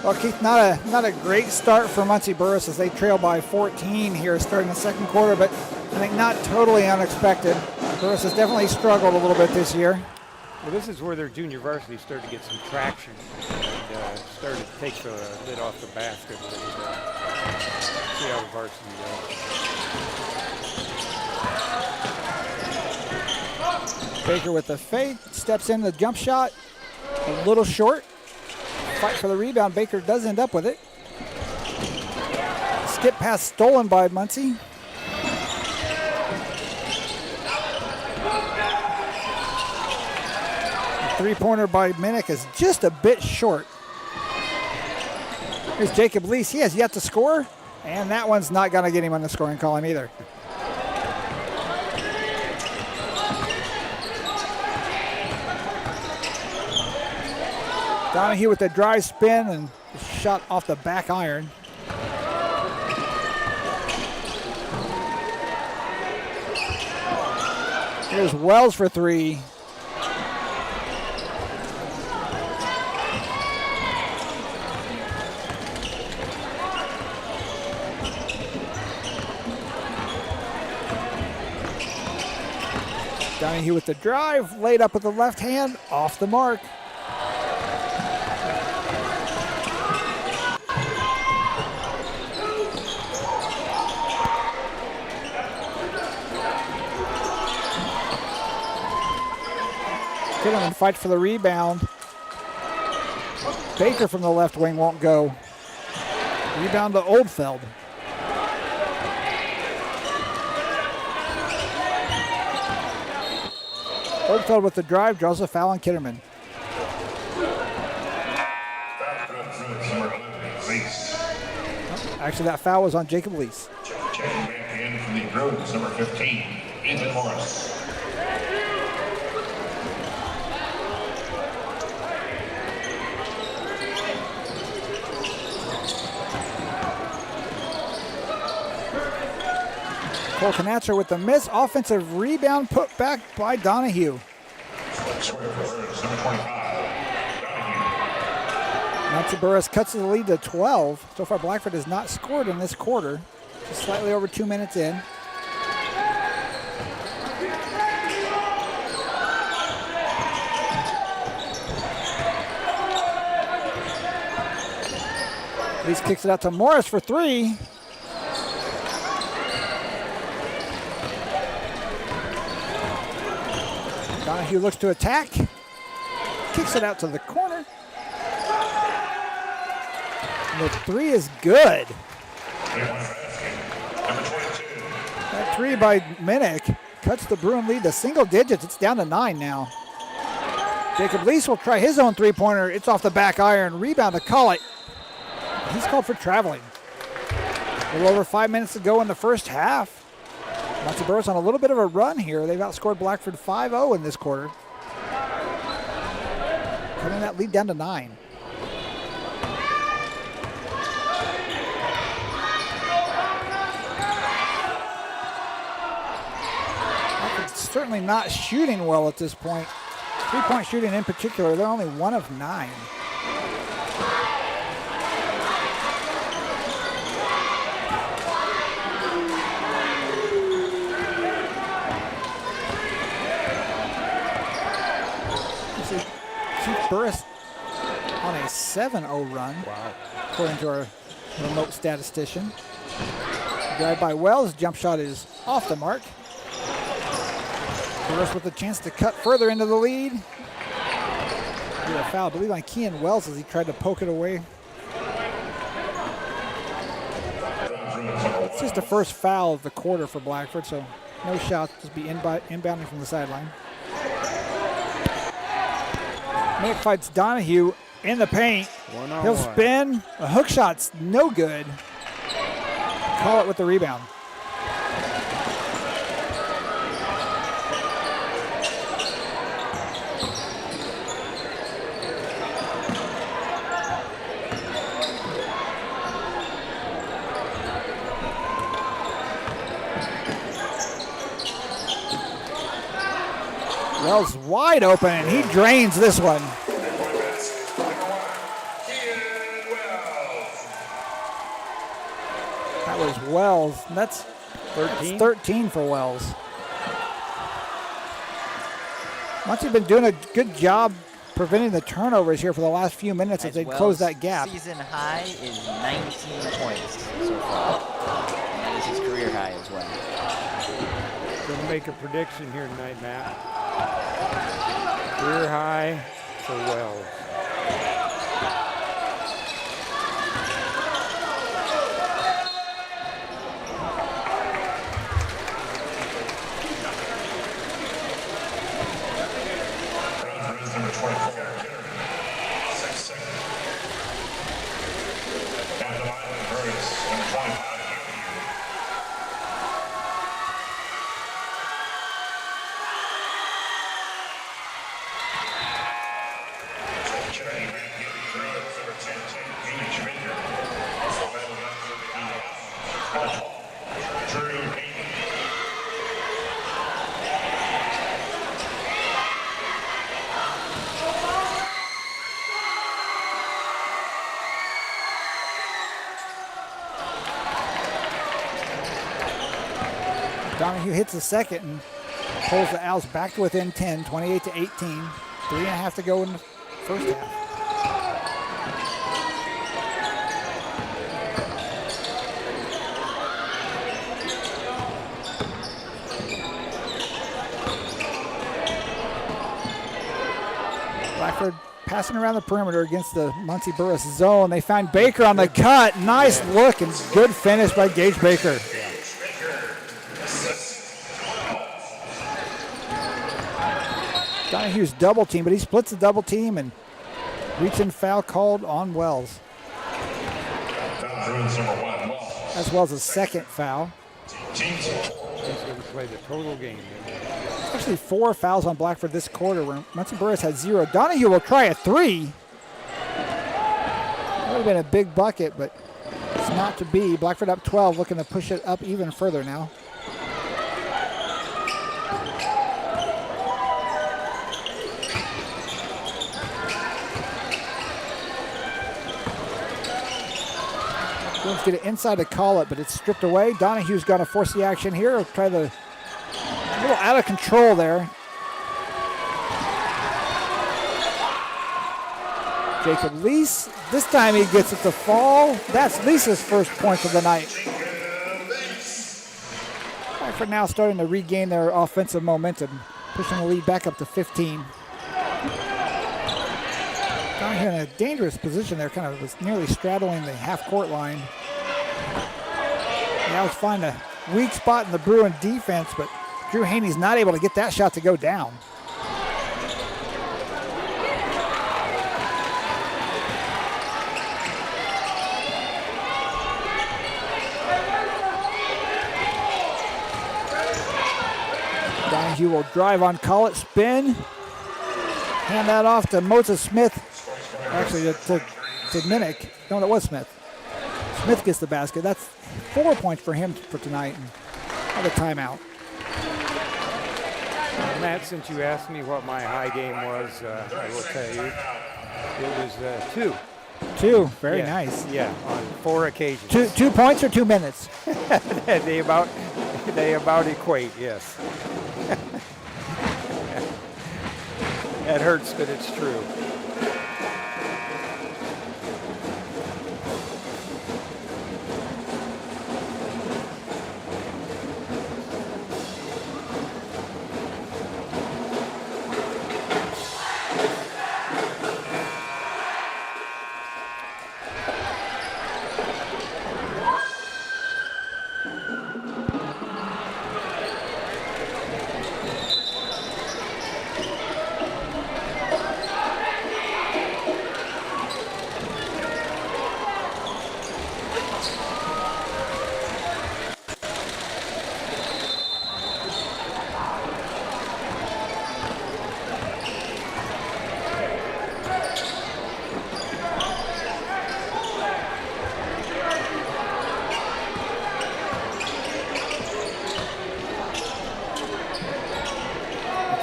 Well, Keith, not a great start for Muncie Burris as they trail by 14 here starting the second quarter, but I think not totally unexpected. Burris has definitely struggled a little bit this year. Well, this is where their junior varsity started to get some traction and started to take the lid off the basket a little bit. See how the varsity goes. Baker with the fake, steps in the jump shot, a little short. Fight for the rebound. Baker does end up with it. Skip pass stolen by Muncie. The three-pointer by Minnick is just a bit short. Here's Jacob Lease. He has yet to score, and that one's not going to get him on the scoring column either. Donahue with the drive spin and shot off the back iron. Here's Wells for three. Donahue with the drive, laid up with the left hand, off the mark. Killerman fights for the rebound. Baker from the left wing won't go. Rebound to Oldfeld. Oldfeld with the drive, draws a foul on Kitterman. Actually, that foul was on Jacob Lease. Checking back in from the Bruins, number 15, Ethan Morris. Cole Canatzer with the miss. Offensive rebound put back by Donahue. Muncie Burris cuts the lead to 12. So far, Blackford has not scored in this quarter. Just slightly over 2 minutes in. Lease kicks it out to Morris for three. Donahue looks to attack. Kicks it out to the corner. And the three is good. That three by Minnick cuts the Bruin lead to single digits. It's down to 9 now. Jacob Lease will try his own three-pointer. It's off the back iron. Rebound to Collett. He's called for traveling. A little over 5 minutes to go in the first half. Muncie Burris on a little bit of a run here. They've outscored Blackford 5-0 in this quarter. Cutting that lead down to 9. certainly not shooting well at this point. 3-point shooting in particular, they're only 1 of 9. Keith Burris on a 7-0 run, according to our remote statistician. Drive by Wells, jump shot is off the mark. Burris with a chance to cut further into the lead. Get a foul, I believe, on Kean Wells as he tried to poke it away. It's just the first foul of the quarter for Blackford, so no shots, just be inbounding from the sideline. Nick fights Donahue in the paint. He'll spin. A hook shot's no good. Call it with the rebound. Wells wide open, and he drains this one. That was Wells. And that's 13 for Wells. Muncie been doing a good job preventing the turnovers here for the last few minutes as they close that gap. Season high is 19 points so far. And that is his career high as well. Going to make a prediction here tonight, Matt. Career high for Wells. Number 24, 6 seconds. Down the line with Burris, number 25. Donahue hits the second and pulls the Owls back to within 10, 28-18. 3.5 to go in the first half. Blackford passing around the perimeter against the Muncie Burris zone. They find Baker on the cut. Nice look and good finish by Gage Baker. Donahue's double team, but he splits the double team and reach-in foul called on Wells. As well as a second foul. He's going to play the total game. Actually 4 fouls on Blackford this quarter where Muncie Burris had 0. Donahue will try a 3. That would have been a big bucket, but it's not to be. Blackford up 12, looking to push it up even further now. Let's get it inside to call it, but it's stripped away. Donahue's going to force the action here. He'll try the a little out of control there. Jacob Lease. This time he gets it to fall. That's Lease's first point of the night. Blackford now starting to regain their offensive momentum, pushing the lead back up to 15. Donahue in a dangerous position there, kind of was nearly straddling the half-court line. The Owls find a weak spot in the Bruin defense, but Drew Haney's not able to get that shot to go down. Donahue will drive on, call it, spin. Hand that off to Moses Smith. Actually, to Minnick. No, that was Smith. Smith gets the basket. That's 4 points for him for tonight. And have a timeout. Matt, since you asked me what my high game was, I will tell you it was 2. 2, very Yeah, nice. Yeah, on 4 occasions. 2 points or 2 minutes? they about equate, yes. That hurts, but it's true.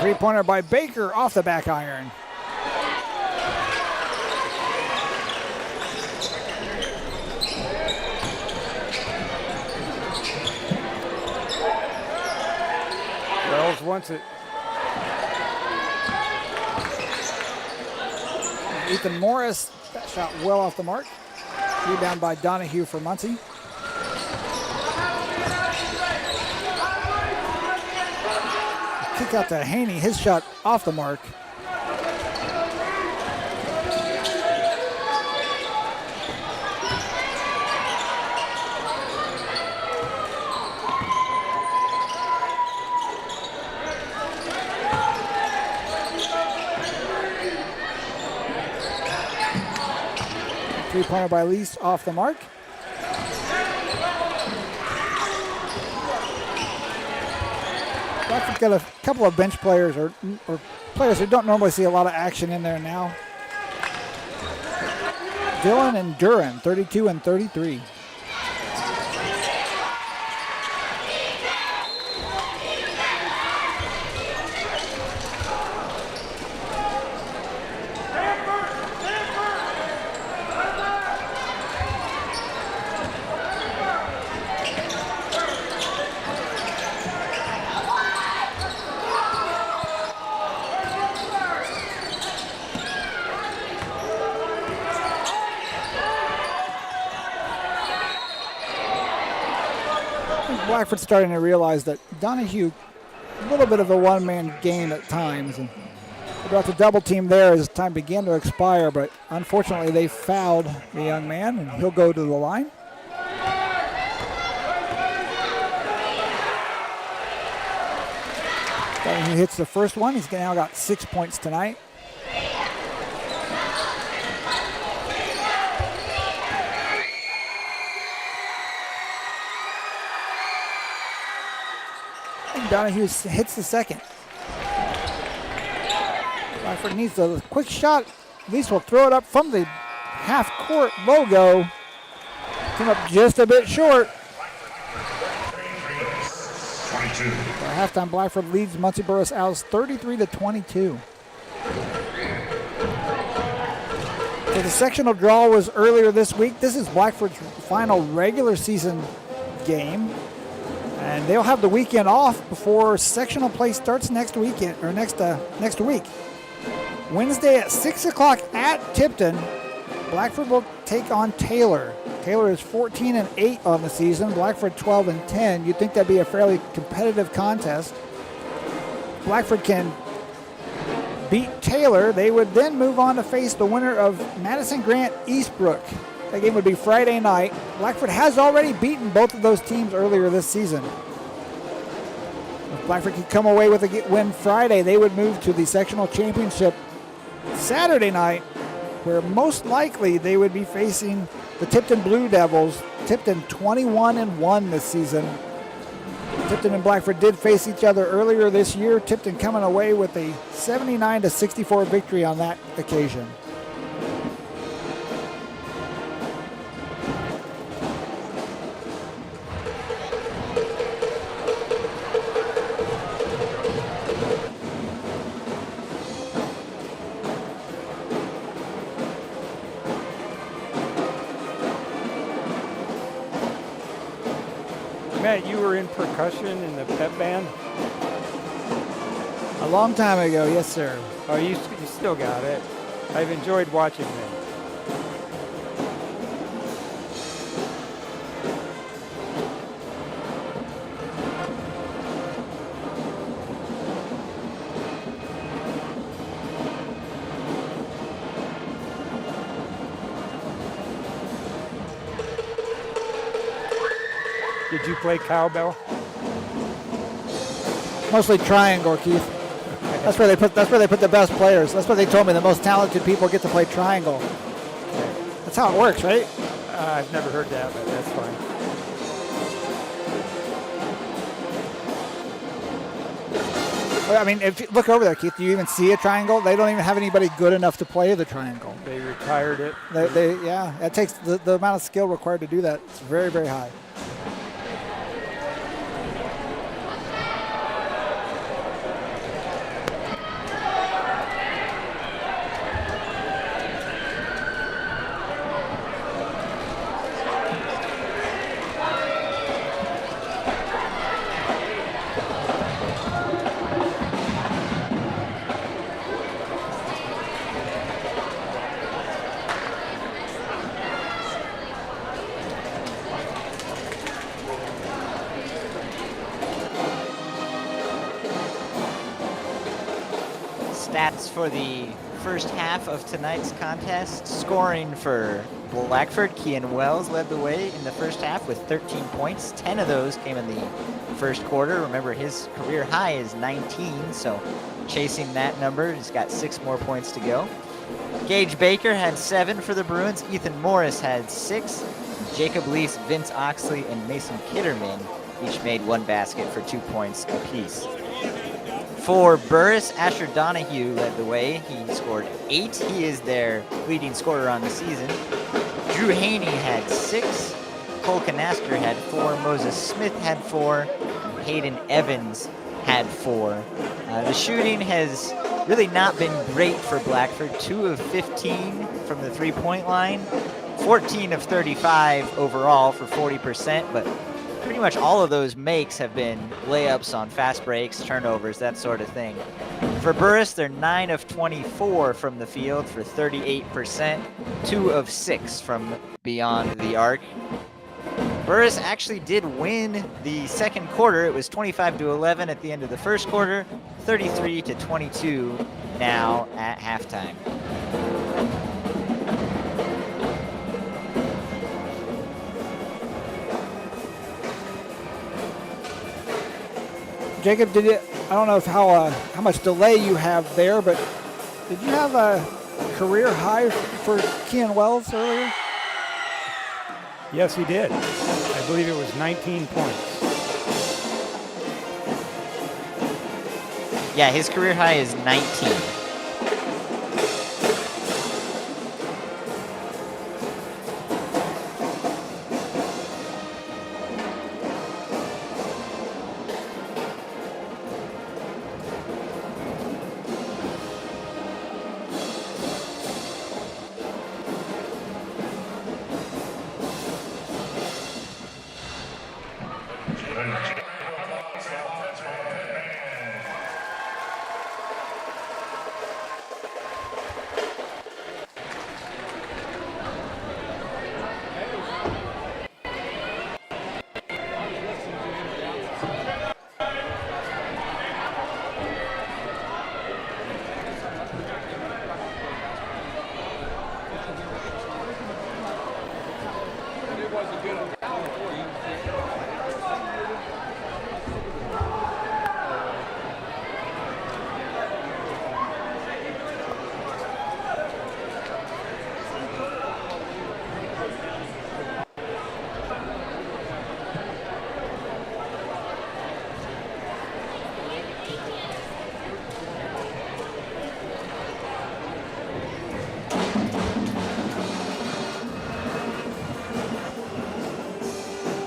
Three-pointer by Baker off the back iron. Wells wants it. Ethan Morris, that shot well off the mark. Rebound by Donahue for Muncie. Kick out to Haney, his shot off the mark. Three-pointer by Lease off the mark. Blackford's got a couple of bench players or players who don't normally see a lot of action in there now. Dillon and Duran, 32 and 33. Blackford's starting to realize that Donahue, a little bit of a one-man game at times, and about to double team there as time began to expire, but unfortunately they fouled the young man, and he'll go to the line. Donahue hits the first one. He's now got 6 points tonight. Donahue hits the second. Blackford needs a quick shot. At least we'll throw it up from the half-court logo. Came up just a bit short. At halftime, Blackford leads Muncie Burris Owls 33-22. So the sectional draw was earlier this week. This is Blackford's final regular season game. And they'll have the weekend off before sectional play starts next weekend or next week. Wednesday at 6 o'clock at Tipton, Blackford will take on Taylor. Taylor is 14 and 8 on the season. Blackford 12 and 10. You'd think that'd be a fairly competitive contest. Blackford can beat Taylor. They would then move on to face the winner of Madison Grant Eastbrook. That game would be Friday night. Blackford has already beaten both of those teams earlier this season. If Blackford could come away with a win Friday, they would move to the sectional championship Saturday night, where most likely they would be facing the Tipton Blue Devils. Tipton 21 and 1 this season. Tipton and Blackford did face each other earlier this year. Tipton coming away with a 79-64 victory on that occasion. Matt, you were in percussion in the pep band? A long time ago, yes, sir. Oh, you still got it. I've enjoyed watching them. Did you play cowbell? Mostly triangle, Keith. That's where they put the best players. That's what they told me. The most talented people get to play triangle. That's how it works, right? I've never heard that, but that's fine. I mean, if you look over there, Keith, do you even see a triangle? They don't even have anybody good enough to play the triangle. They retired it. Yeah, it takes the amount of skill required to do that. It's very, very high. Stats for the first half of tonight's contest. Scoring for Blackford, Kean Wells led the way in the first half with 13 points. 10 of those came in the first quarter. Remember, his career high is 19, so chasing that number. He's got 6 more points to go. Gage Baker had 7 for the Bruins. Ethan Morris had 6. Jacob Lease, Vince Oxley, and Mason Kitterman each made 1 basket for 2 points apiece. For Burris, Asher Donahue led the way. He scored 8. He is their leading scorer on the season. Drew Haney had 6. Cole Canaster had 4. Moses Smith had 4. Hayden Evans had 4. The shooting has really not been great for Blackford. 2 of 15 from the three-point line. 14 of 35 overall for 40%, but pretty much all of those makes have been layups on fast breaks, turnovers, that sort of thing. For Burris, they're 9 of 24 from the field for 38%, 2 of 6 from beyond the arc. Burris actually did win the second quarter. It was 25-11 at the end of the first quarter, 33-22 now at halftime. Jacob, I don't know how much delay you have there, but did you have a career high for Kean Wells earlier? Yes, he did. I believe it was 19 points. Yeah, his career high is 19.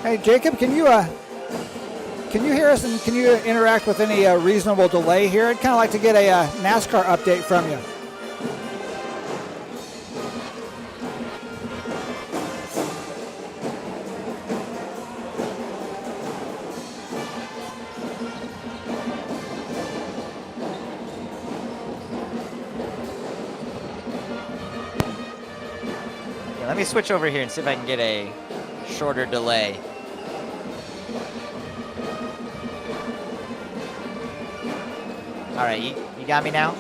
Hey, Jacob, can you hear us and can you interact with any reasonable delay here? I'd kind of like to get a NASCAR update from you. Yeah, let me switch over here and see if I can get a shorter delay. All right, you got me now?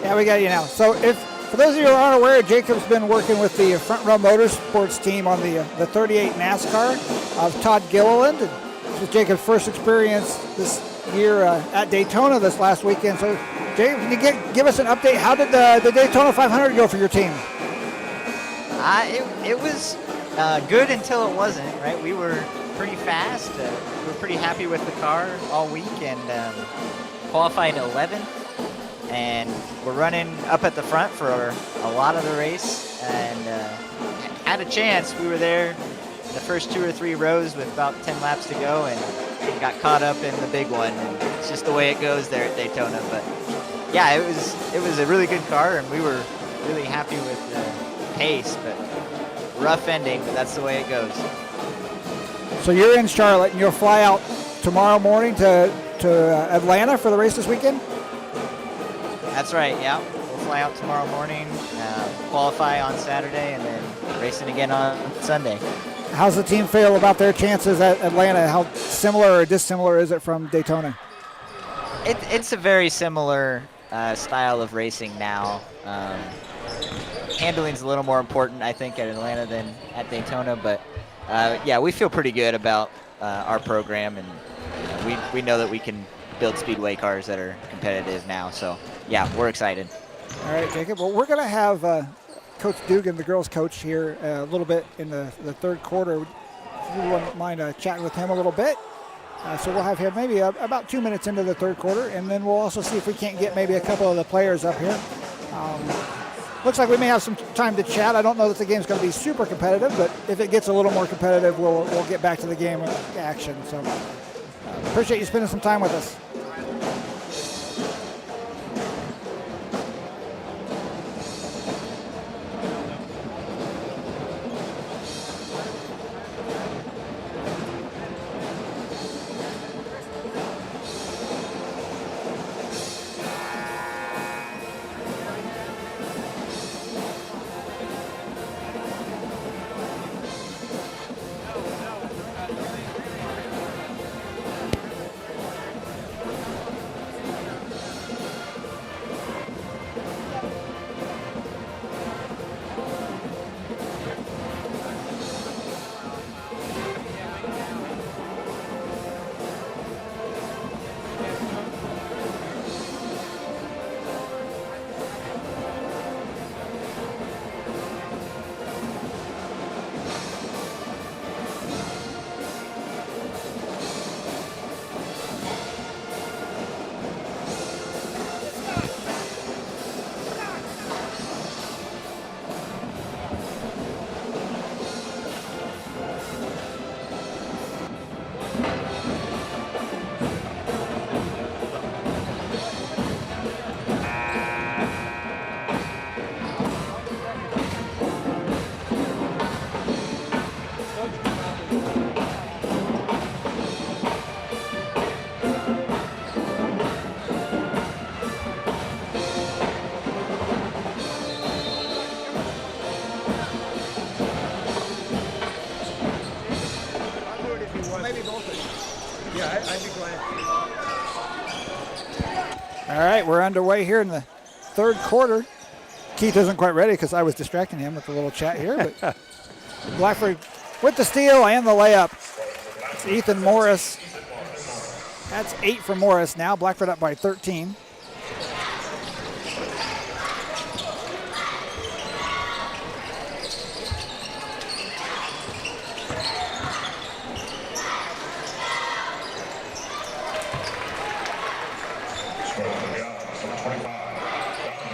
Yeah, we got you now. So for those of you who aren't aware, Jacob's been working with the Front Row Motorsports team on the 38 NASCAR of Todd Gilliland. And this was Jacob's first experience this year at Daytona this last weekend. So, Jacob, can you give us an update? How did the Daytona 500 go for your team? It was good until it wasn't, right? We were pretty fast. We were pretty happy with the car all week and qualified 11th. And we're running up at the front for a lot of the race and had a chance. We were there in the first 2 or 3 rows with about 10 laps to go and got caught up in the big one. And it's just the way it goes there at Daytona. But yeah, it was a really good car and we were really happy with the pace, but rough ending, but that's the way it goes. So you're in Charlotte and you'll fly out tomorrow morning to Atlanta for the race this weekend? That's right, yeah. We'll fly out tomorrow morning, qualify on Saturday, and then racing again on Sunday. How's the team feel about their chances at Atlanta? How similar or dissimilar is it from Daytona? It's a very similar style of racing now. Handling's a little more important, I think, at Atlanta than at Daytona, but yeah, we feel pretty good about our program, and we know that we can build speedway cars that are competitive now, so yeah, we're excited. All right, Jacob. Well, we're going to have Coach Dugan, the girls' coach, here a little bit in the third quarter. If you wouldn't mind chatting with him a little bit. So we'll have him maybe about 2 minutes into the third quarter, and then we'll also see if we can't get maybe a couple of the players up here. Looks like we may have some time to chat. I don't know that the game's going to be super competitive, but if it gets a little more competitive, we'll get back to the game action. So appreciate you spending some time with us. All right, we're underway here in the third quarter. Keith isn't quite ready because I was distracting him with a little chat here. But Blackford with the steal and the layup. It's Ethan Morris. That's 8 for Morris now. Blackford up by 13.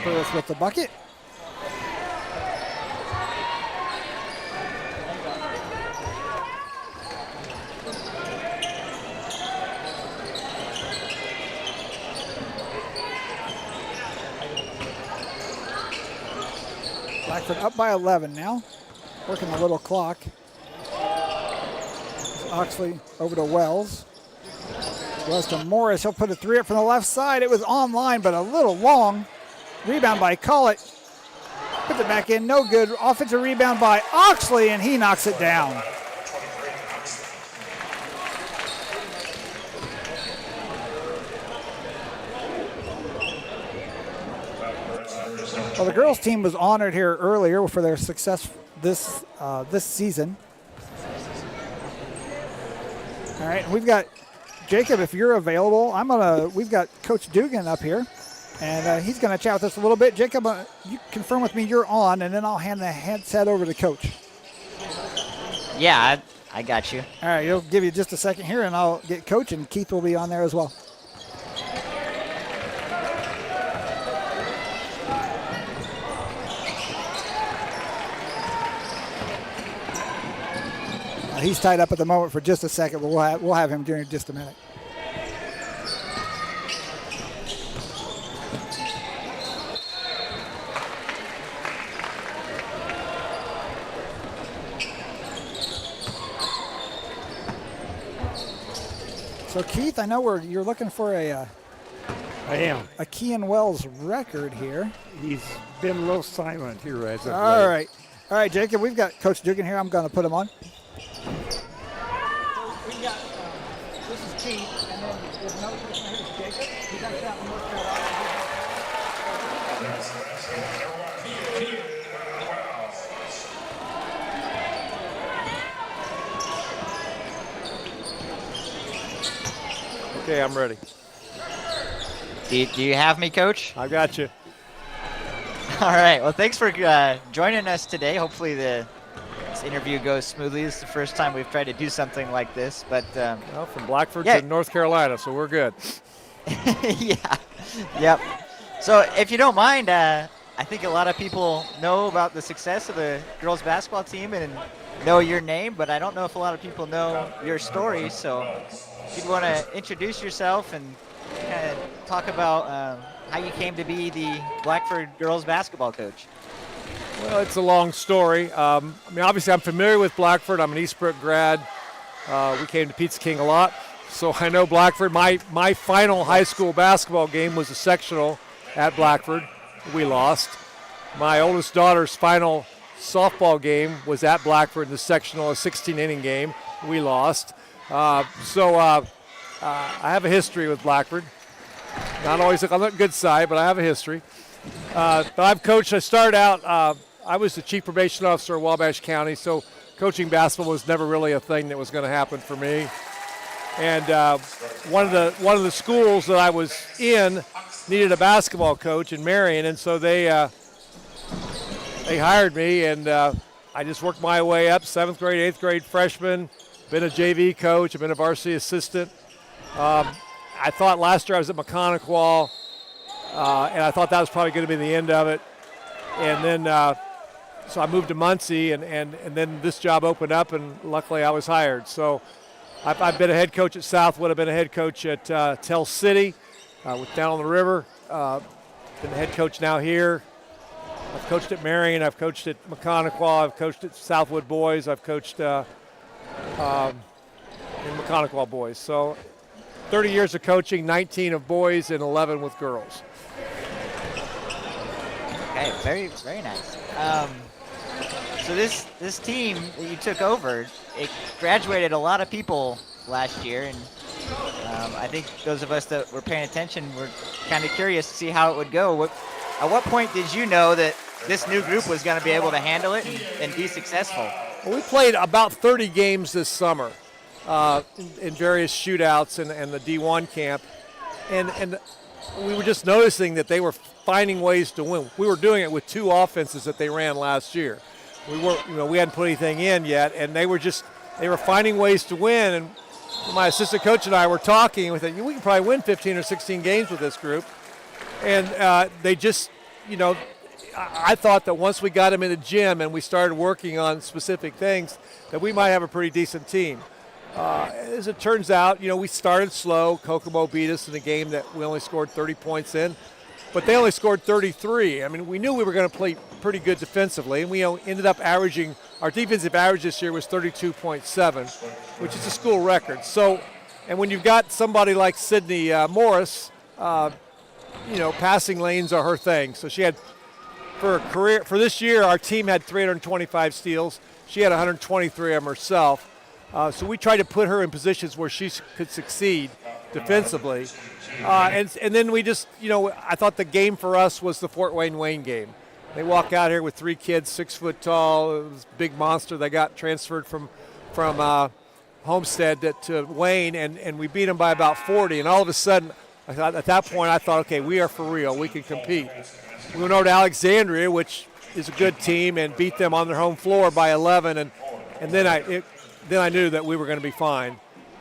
Burris with the bucket. Blackford up by 11 now. Working a little clock. Oxley over to Wells. Wells to Morris. He'll put a 3 up from the left side. It was online, but a little long. Rebound by Collett. Puts Puts it back in, no good. Offensive rebound by Oxley, and he knocks it down. Well, the girls' team was honored here earlier for their success this season. All right, we've got Jacob. If you're available, we've got Coach Dugan up here, and he's gonna chat with us a little bit. Jacob, you confirm with me you're on, and then I'll hand the headset over to Coach. Yeah, I got you. All right, he'll give you just a second here, and I'll get Coach, and Keith will be on there as well. He's tied up at the moment for just a second, but we'll have him during just a minute. So Keith, I know you're looking for I am. a Kean Wells record here. He's been a little silent here as of All late. right, Jacob. We've got Coach Dugan here. I'm going to put him on. This is Keith, and then there's another person here, Jacob. He's actually out in North Carolina. Okay, I'm ready. Do you have me, Coach? I got you. All right. Well, thanks for joining us today. Hopefully this interview goes smoothly. This is the first time we've tried to do something like this, but Well, from Blackford yeah. to North Carolina, so we're good. yeah, yep. So if you don't mind, I think a lot of people know about the success of the girls basketball team and know your name, but I don't know if a lot of people know your story. So if you want to introduce yourself and kind of talk about how you came to be the Blackford girls basketball coach. Well, it's a long story. I mean, obviously, I'm familiar with Blackford. I'm an Eastbrook grad. We came to Pizza King a lot, so I know Blackford. My final high school basketball game was a sectional at Blackford. We lost. My oldest daughter's final softball game was at Blackford in the sectional, a 16-inning game. We lost. I have a history with Blackford. Not always on the good side, but I have a history. But I've coached. I started out, I was the chief probation officer of Wabash County, so coaching basketball was never really a thing that was going to happen for me. And one of the schools that I was in needed a basketball coach in Marion, and so they hired me, and I just worked my way up, 7th grade, 8th grade freshman, been a JV coach, I've been a varsity assistant. I thought last year I was at McConaughey, and I thought that was probably going to be the end of it. And then, so I moved to Muncie, and then this job opened up, and luckily I was hired. So I've been a head coach at Southwood. I've been a head coach at Tell City, with down on the river. Been the head coach now here. I've coached at Marion. I've coached at McConaughey. I've coached at Southwood Boys. I've coached in McConaughey Boys. So 30 years of coaching, 19 of boys and 11 with girls. Okay, very, very nice. So this team that you took over, it graduated a lot of people last year, and I think those of us that were paying attention were kind of curious to see how it would go. At what point did you know that this new group was going to be able to handle it and be successful? Well, we played about 30 games this summer in various shootouts and the D1 camp, and we were just noticing that they were finding ways to win. We were doing it with 2 offenses that they ran last year. We hadn't put anything in yet, and they were finding ways to win. And my assistant coach and I were talking. We thought, we can probably win 15 or 16 games with this group. And they just, I thought that once we got them in the gym and we started working on specific things, that we might have a pretty decent team. As it turns out, we started slow. Kokomo beat us in a game that we only scored 30 points in, but they only scored 33. I mean, we knew we were going to play pretty good defensively, and we ended up averaging, our defensive average this year was 32.7, which is a school record. So, and when you've got somebody like Sydney Morris, passing lanes are her thing. So she had for this year, our team had 325 steals. She had 123 of them herself. So we tried to put her in positions where she could succeed defensively. And then we just, I thought the game for us was the Fort Wayne game. They walk out here with 3 kids, 6 foot tall. It was a big monster. They got transferred from Homestead to Wayne, and we beat them by about 40. And all of a sudden, at that point, I thought, okay, we are for real. We can compete. We went over to Alexandria, which is a good team, and beat them on their home floor by 11. And then I knew that we were going to be fine.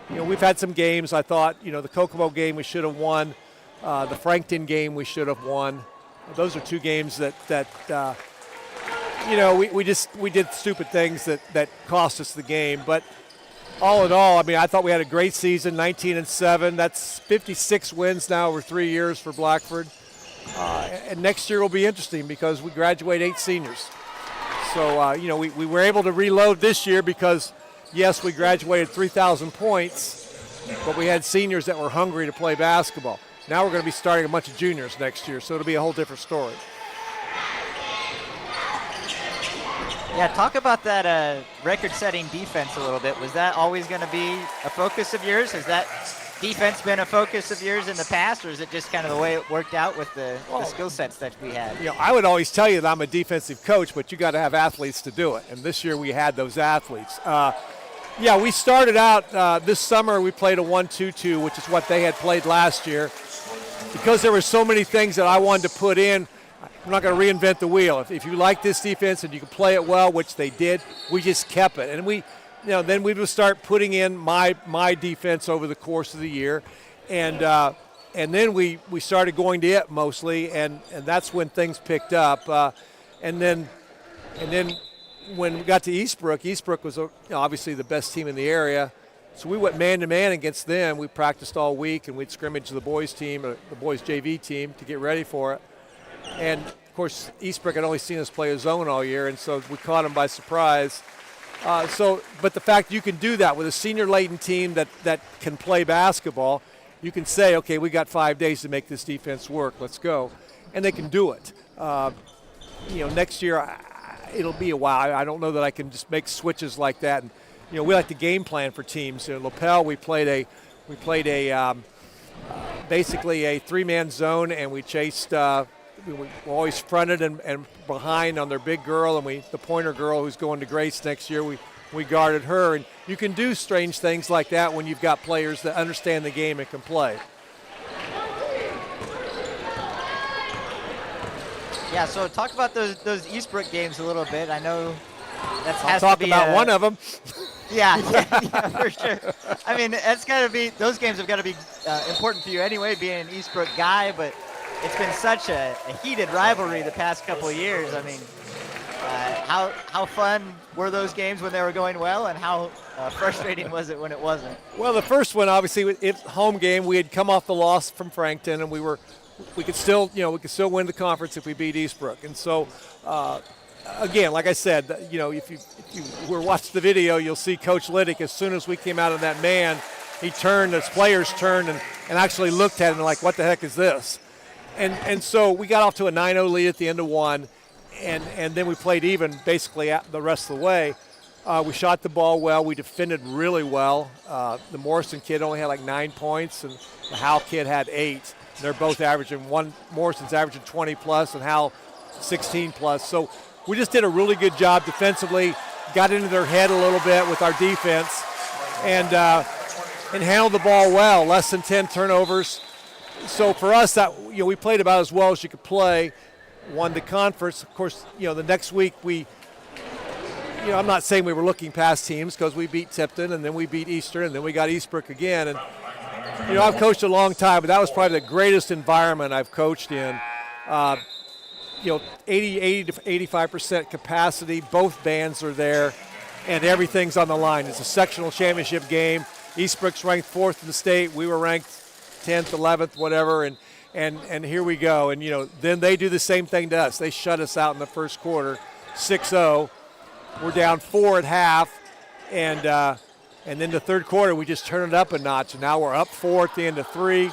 We've had some games. I thought, the Kokomo game we should have won. The Frankton game we should have won. Those are 2 games that we did stupid things that cost us the game. But all in all, I thought we had a great season, 19-7. That's 56 wins now over 3 years for Blackford. And next year will be interesting because we graduate 8 seniors. So, we were able to reload this year because, yes, we graduated 3,000 points, but we had seniors that were hungry to play basketball. Now we're going to be starting a bunch of juniors next year, so it'll be a whole different story. Yeah, talk about that record-setting defense a little bit. Was that always going to be a focus of yours? Has that defense been a focus of yours in the past, or is it just kind of the way it worked out with the skill sets that we had? I would always tell you that I'm a defensive coach, but you got to have athletes to do it. And this year we had those athletes. We started out this summer. We played a 1-2-2, which is what they had played last year. Because there were so many things that I wanted to put in, I'm not going to reinvent the wheel. If you like this defense and you can play it well, which they did, we just kept it. And then we would start putting in my defense over the course of the year, and then we started going to it mostly, and that's when things picked up. And then when we got to Eastbrook was obviously the best team in the area, so we went man-to-man against them. We practiced all week, and we'd scrimmage the boys' team, the boys' JV team, to get ready for it. And, of course, Eastbrook had only seen us play a zone all year, and so we caught them by surprise. But the fact you can do that with a senior-laden team that can play basketball, you can say, okay, we got 5 days to make this defense work. Let's go. And they can do it. Next year it'll be a while. I don't know that I can just make switches like that. And, we like to game plan for teams. In Lapel, we played basically a 3-man zone, and we chased. We always fronted and behind on their big girl, and the pointer girl who's going to Grace next year, we guarded her. And you can do strange things like that when you've got players that understand the game and can play. Yeah, so talk about those Eastbrook games a little bit. I know that I'll talk about one of them. Yeah, for sure. Those games have got to be important for you anyway, being an Eastbrook guy, but it's been such a heated rivalry the past couple of years. How fun were those games when they were going well, and how frustrating was it when it wasn't? Well, the first one, obviously, it's home game. We had come off the loss from Frankton, and we could still win the conference if we beat Eastbrook. And so, again, like I said, if you were watching the video, you'll see Coach Liddick, as soon as we came out of that man, he turned, his players turned and actually looked at him like, what the heck is this? And so we got off to a 9-0 lead at the end of one, and then we played even basically the rest of the way. We shot the ball well. We defended really well. The Morrison kid only had like 9 points, and the Howell kid had 8. They're both averaging Morrison's averaging 20-plus, and Howell 16-plus. So we just did a really good job defensively, got into their head a little bit with our defense, and handled the ball well, less than 10 turnovers. So for us, we played about as well as you could play, won the conference. Of course, the next week I'm not saying we were looking past teams, because we beat Tipton, and then we beat Eastern, and then we got Eastbrook again. And, I've coached a long time, but that was probably the greatest environment I've coached in. 80 to 85% capacity. Both bands are there, and everything's on the line. It's a sectional championship game. Eastbrook's ranked 4th in the state. We were ranked 10th, 11th, whatever, and here we go. And, then they do the same thing to us. They shut us out in the first quarter, 6-0. We're down 4 at half, and then the third quarter we just turn it up a notch. And now we're up 4 at the end of 3.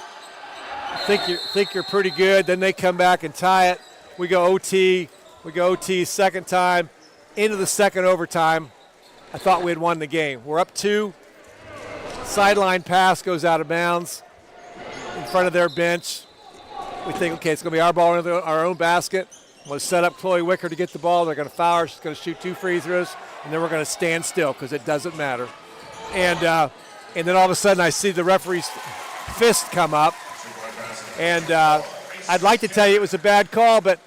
Think you're pretty good. Then they come back and tie it. We go OT. We go OT second time, into the second overtime. I thought we had won the game. We're up 2. Sideline pass goes out of bounds in front of their bench. We think, okay, it's going to be our ball in our own basket. We'll set up Chloe Wicker to get the ball. They're going to foul her. She's going to shoot 2 free throws, and then we're going to stand still because it doesn't matter. And then all of a sudden I see the referee's fist come up. And I'd like to tell you it was a bad call, but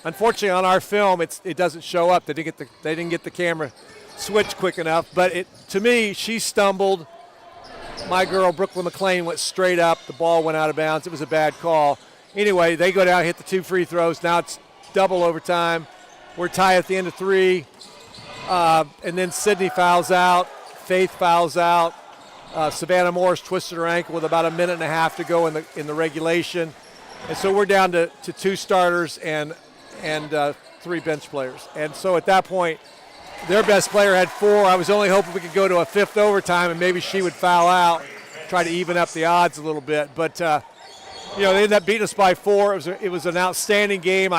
unfortunately on our film it doesn't show up. They didn't get the camera switch quick enough. But to me, she stumbled. My girl, Brooklyn McLean, went straight up. The ball went out of bounds. It was a bad call. Anyway, they go down, hit the 2 free throws. Now it's double overtime. We're tied at the end of 3. And then Sydney fouls out. Faith fouls out. Savannah Morris twisted her ankle with about a minute and a half to go in the regulation. And so we're down to 2 starters and 3 bench players. And so at that point, their best player had 4. I was only hoping we could go to a 5th overtime and maybe she would foul out, try to even up the odds a little bit. But, they ended up beating us by 4. It was an outstanding game.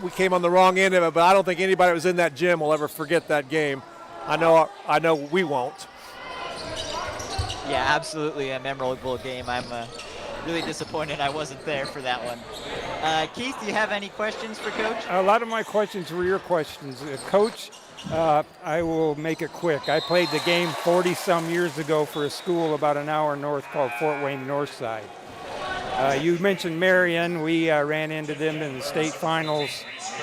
We came on the wrong end of it, but I don't think anybody that was in that gym will ever forget that game. I know we won't. Yeah, absolutely a memorable game. I'm really disappointed I wasn't there for that one. Keith, do you have any questions for Coach? A lot of my questions were your questions. Coach, I will make it quick. I played the game 40-some years ago for a school about an hour north called Fort Wayne Northside. You mentioned Marion. We ran into them in the state finals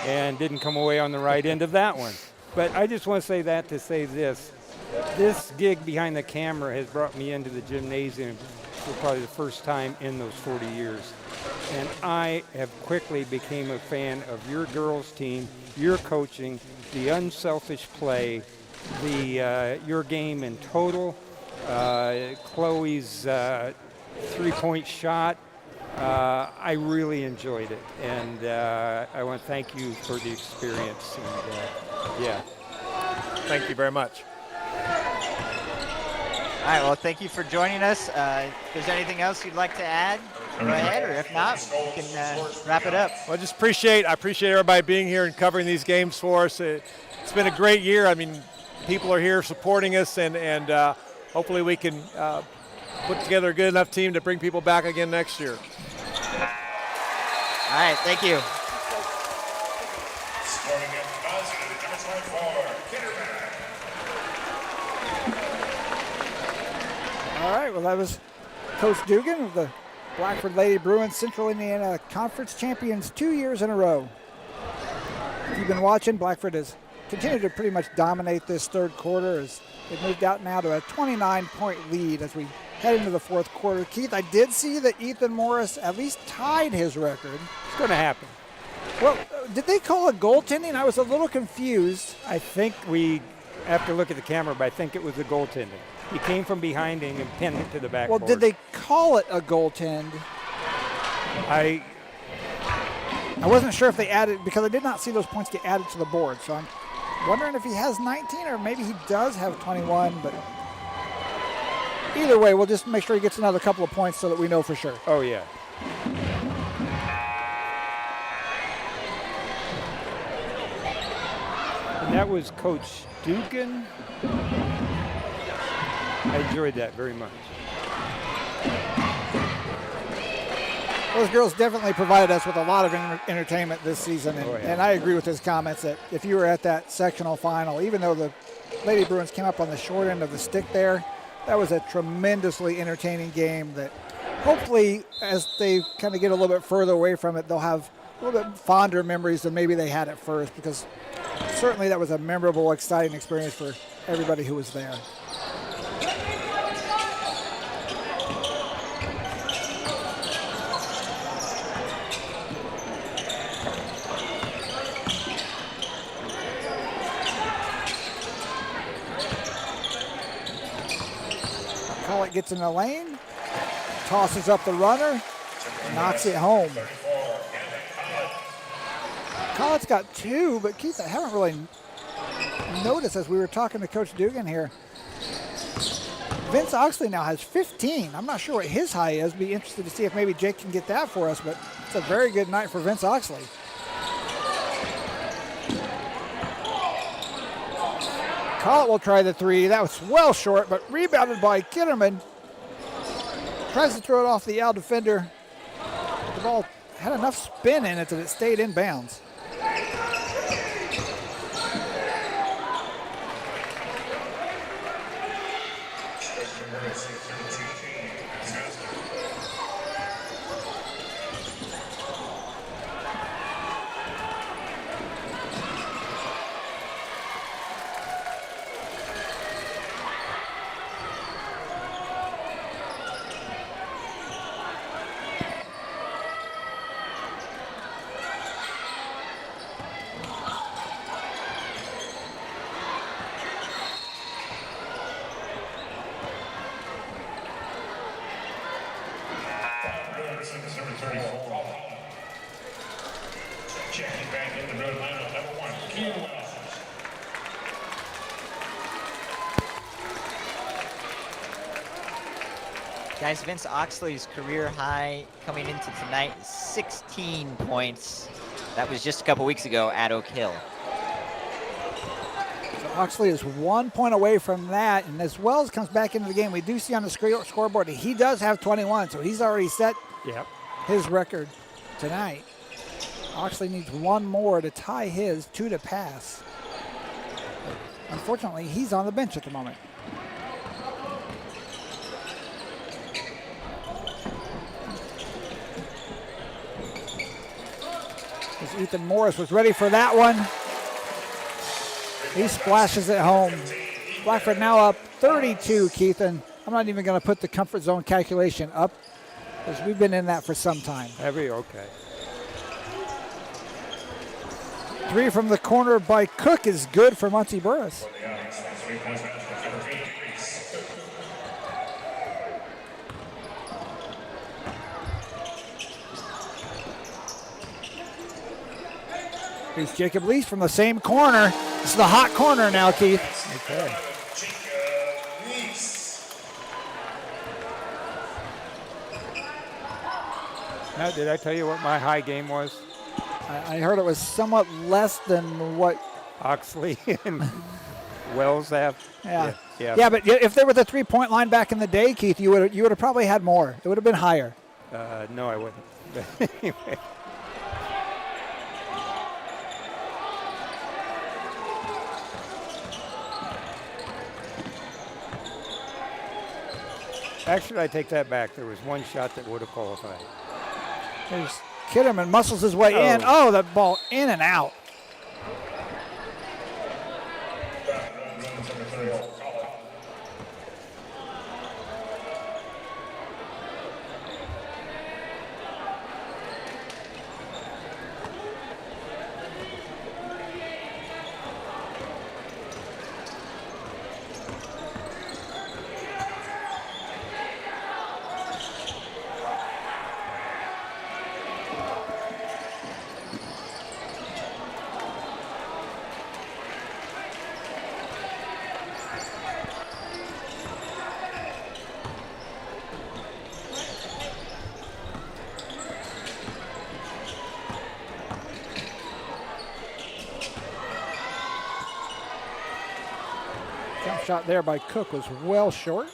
and didn't come away on the right end of that one. But I just want to say that to say this. This gig behind the camera has brought me into the gymnasium for probably the first time in those 40 years. And I have quickly became a fan of your girls' team, your coaching, the unselfish play, your game in total, Chloe's three-point shot. I really enjoyed it, and I want to thank you for the experience. And, Thank you very much. All right, well, thank you for joining us. If there's anything else you'd like to add, go ahead, or if not, we can wrap it up. Well, I appreciate everybody being here and covering these games for us. It's been a great year. I mean, people are here supporting us, and hopefully we can put together a good enough team to bring people back again next year. All right, thank you. All right, well, that was Coach Dugan of the Blackford Lady Bruins, Central Indiana Conference champions 2 years in a row. If you've been watching, Blackford has continued to pretty much dominate this third quarter as they've moved out now to a 29-point lead as we head into the fourth quarter. Keith, I did see that Ethan Morris at least tied his record. it's going to happen. Well, did they call it goaltending? I was a little confused. I think we have to look at the camera, but I think it was the goaltending. He came from behind him and pinned it to the backboard. Well, did they call it a goaltend? I wasn't sure if they added, because I did not see those points get added to the board. So I'm wondering if he has 19 or maybe he does have 21. But either way, we'll just make sure he gets another couple of points so that we know for sure. Oh, yeah. And that was Coach Dugan. I enjoyed that very much. Those girls definitely provided us with a lot of entertainment this season, and, Oh, yeah. and I agree with his comments that if you were at that sectional final, even though the Lady Bruins came up on the short end of the stick there, that was a tremendously entertaining game that hopefully as they kind of get a little bit further away from it, they'll have a little bit fonder memories than maybe they had at first, because certainly that was a memorable, exciting experience for everybody who was there. Collett gets in the lane, tosses up the runner, knocks it home. Collett's got 2, but Keith, I haven't really noticed as we were talking to Coach Dugan here. Vince Oxley now has 15. I'm not sure what his high is. Be interested to see if maybe Jake can get that for us, but it's a very good night for Vince Oxley. Collett will try the three. That was well short, but rebounded by Kitterman. Tries to throw it off the Al defender. The ball had enough spin in it that it stayed in bounds. Number 34. Checking back in the road lineup, number 1, Keelan Wells. Guys, Vince Oxley's career high coming into tonight, 16 points. That was just a couple weeks ago at Oak Hill. So Oxley is 1 point away from that, and as Wells comes back into the game, we do see on the scoreboard that he does have 21, so he's already set his record tonight. Oxley needs one more to tie his, 2 to pass. Unfortunately, he's on the bench at the moment. As Ethan Morris was ready for that one. He splashes it home. Blackford now up 32, Keith, and I'm not even going to put the comfort zone calculation up because we've been in that for some time. Okay. 3 from the corner by Cook is good for Muncie Burris. Here's Jacob Lease from the same corner. It's the hot corner now, Keith. Okay. Now, did I tell you what my high game was? I heard it was somewhat less than what Oxley and Wells have. Yeah. Yeah. But if they were the 3-point line back in the day, Keith, you would have probably had more. It would have been higher. No, I wouldn't. But anyway. Actually, I take that back. There was one shot that would have qualified. There's Kitterman muscles his way in. Oh, that ball in and out. Jump shot there by Cook was well short.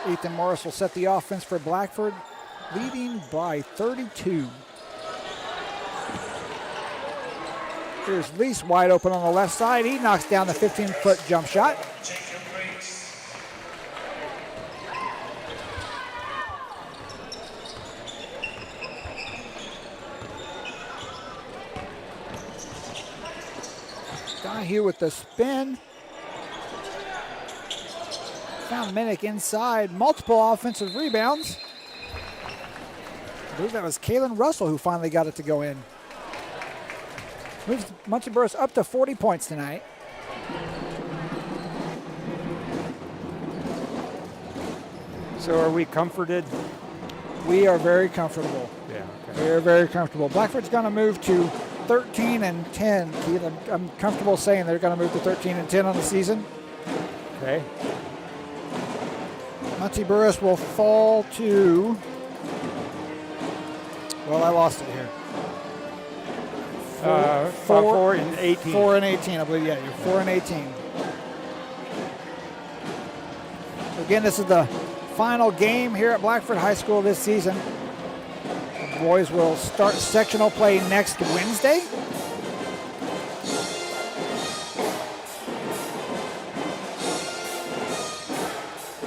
Ethan Morris will set the offense for Blackford, leading by 32. Here's Lease wide open on the left side. He knocks down the 15-foot jump shot. Donahue with the spin. Found Minnick inside. Multiple offensive rebounds. I believe that was Kalen Russell who finally got it to go in. Moves Muncie Burris up to 40 points tonight. So are we comforted? We are very comfortable. Yeah. We are very comfortable. Blackford's going to move to 13 and 10. Keith, I'm comfortable saying they're going to move to 13 and 10 on the season. Okay. Muncie Burris will fall to, Well, I lost it here. 4 and 18. 4 and 18, I believe. Yeah, you're 4 and 18. Again, this is the final game here at Blackford High School this season. The boys will start sectional play next Wednesday.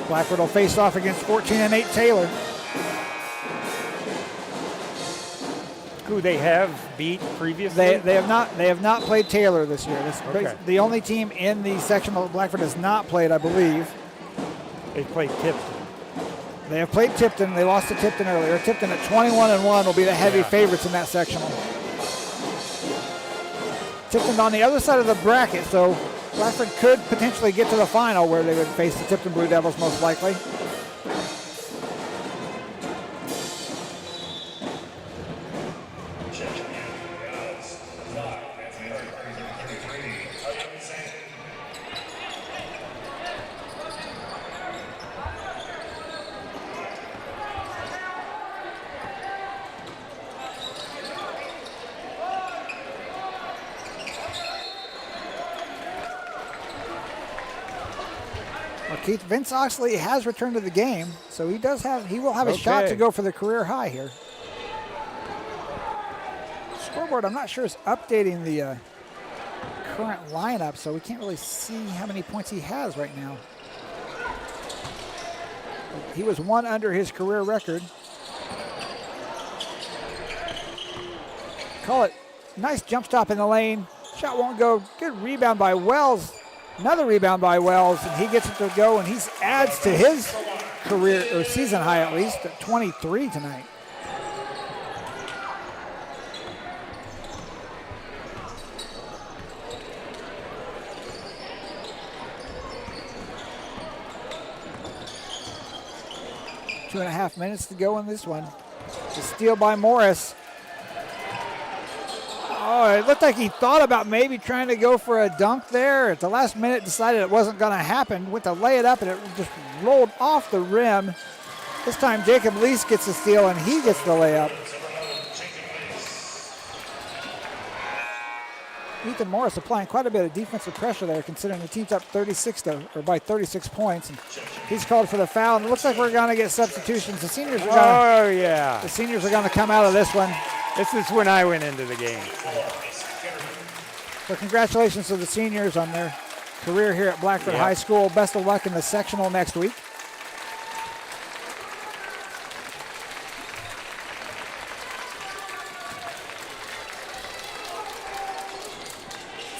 Blackford will face off against 14 and 8 Taylor. Who they have beat previously? They have not played Taylor this year. This Okay. the only team in the sectional that Blackford has not played, I believe. They played Tipton. They have played Tipton. They lost to Tipton earlier. Tipton at 21-1 will be the heavy favorites in that sectional. Tipton on the other side of the bracket, so Blackford could potentially get to the final where they would face the Tipton Blue Devils most likely. Keith, Vince Oxley has returned to the game, so he will have a shot to go for the career high here. Scoreboard, I'm not sure, is updating the current lineup, so we can't really see how many points he has right now. He was 1 under his career record. Call it nice jump stop in the lane. Shot won't go. Good rebound by Wells. Another rebound by Wells, and he gets it to go, and he adds to his career, or season high at least, at 23 tonight. Two and a half minutes to go in this one. The steal by Morris. Oh, it looked like he thought about maybe trying to go for a dunk there. At the last minute, decided it wasn't going to happen. Went to lay it up, and it just rolled off the rim. This time, Jacob Lease gets the steal, and he gets the layup. Ethan Morris applying quite a bit of defensive pressure there, considering the team's up by 36 points. And he's called for the foul, and it looks like we're going to get substitutions. The seniors are going to come out of this one. This is when I went into the game. So congratulations to the seniors on their career here at Blackford High School. Best of luck in the sectional next week.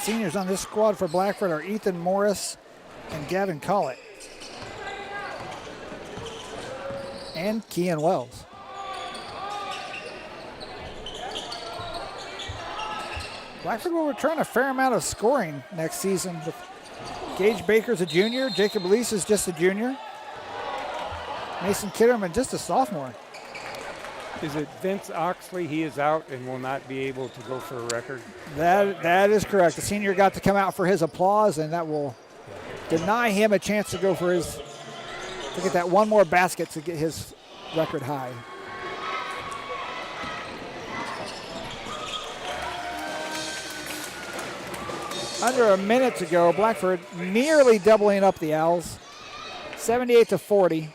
Seniors on this squad for Blackford are Ethan Morris and Gavin Collett. And Kean Wells. Blackford will return a fair amount of scoring next season. Gage Baker's a junior. Jacob Lease is just a junior. Mason Kitterman just a sophomore. Is it Vince Oxley? He is out and will not be able to go for a record. That is correct. The senior got to come out for his applause, and that will deny him a chance to go for to get that one more basket to get his record high. Under a minute to go, Blackford nearly doubling up the Owls, 78-40.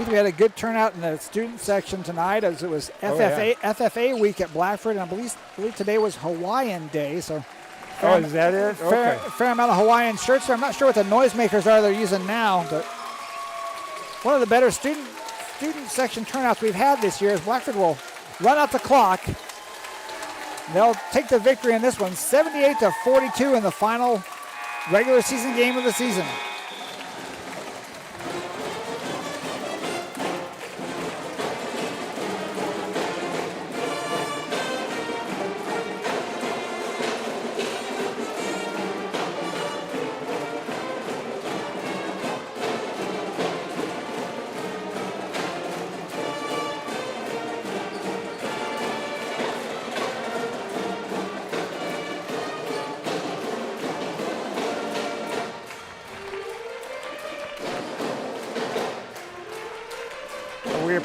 We had a good turnout in the student section tonight, as it was FFA week at Blackford, and I believe today was Hawaiian Day. So, is that it? Fair amount of Hawaiian shirts there. I'm not sure what the noisemakers are they're using now, but one of the better student section turnouts we've had this year is Blackford will run out the clock. They'll take the victory in this one, 78-42 in the final regular season game of the season.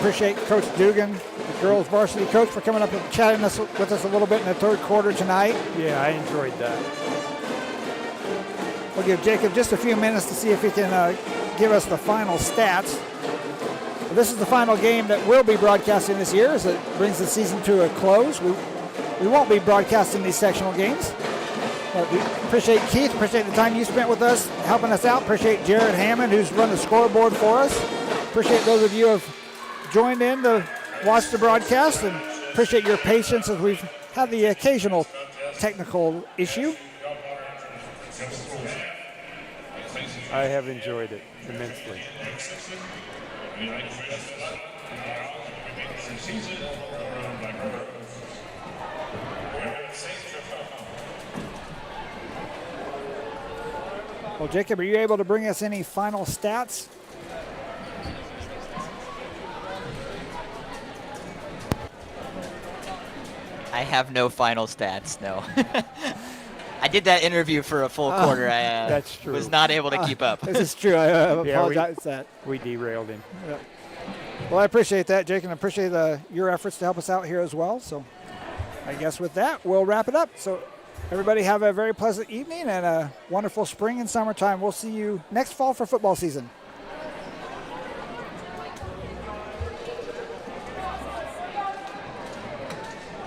appreciate Coach Dugan, the girls varsity coach, for coming up and chatting with us a little bit in the third quarter tonight. Yeah, I enjoyed that. We'll give Jacob just a few minutes to see if he can give us the final stats. This is the final game that we'll be broadcasting this year as it brings the season to a close. We won't be broadcasting these sectional games. But we appreciate Keith, appreciate the time you spent with us, helping us out. Appreciate Jared Hammond, who's run the scoreboard for us. Appreciate those of you who have joined in to watch the broadcast, and appreciate your patience as we've had the occasional technical issue. I have enjoyed it immensely. Well, Jacob, are you able to bring us any final stats? I have no final stats, no. I did that interview for a full quarter. I That's true. was not able to keep up. This is true. I apologize for that. We derailed him. Yeah. Well, I appreciate that, Jake, and I appreciate your efforts to help us out here as well. So I guess with that, we'll wrap it up. So everybody have a very pleasant evening and a wonderful spring and summertime. We'll see you next fall for football season.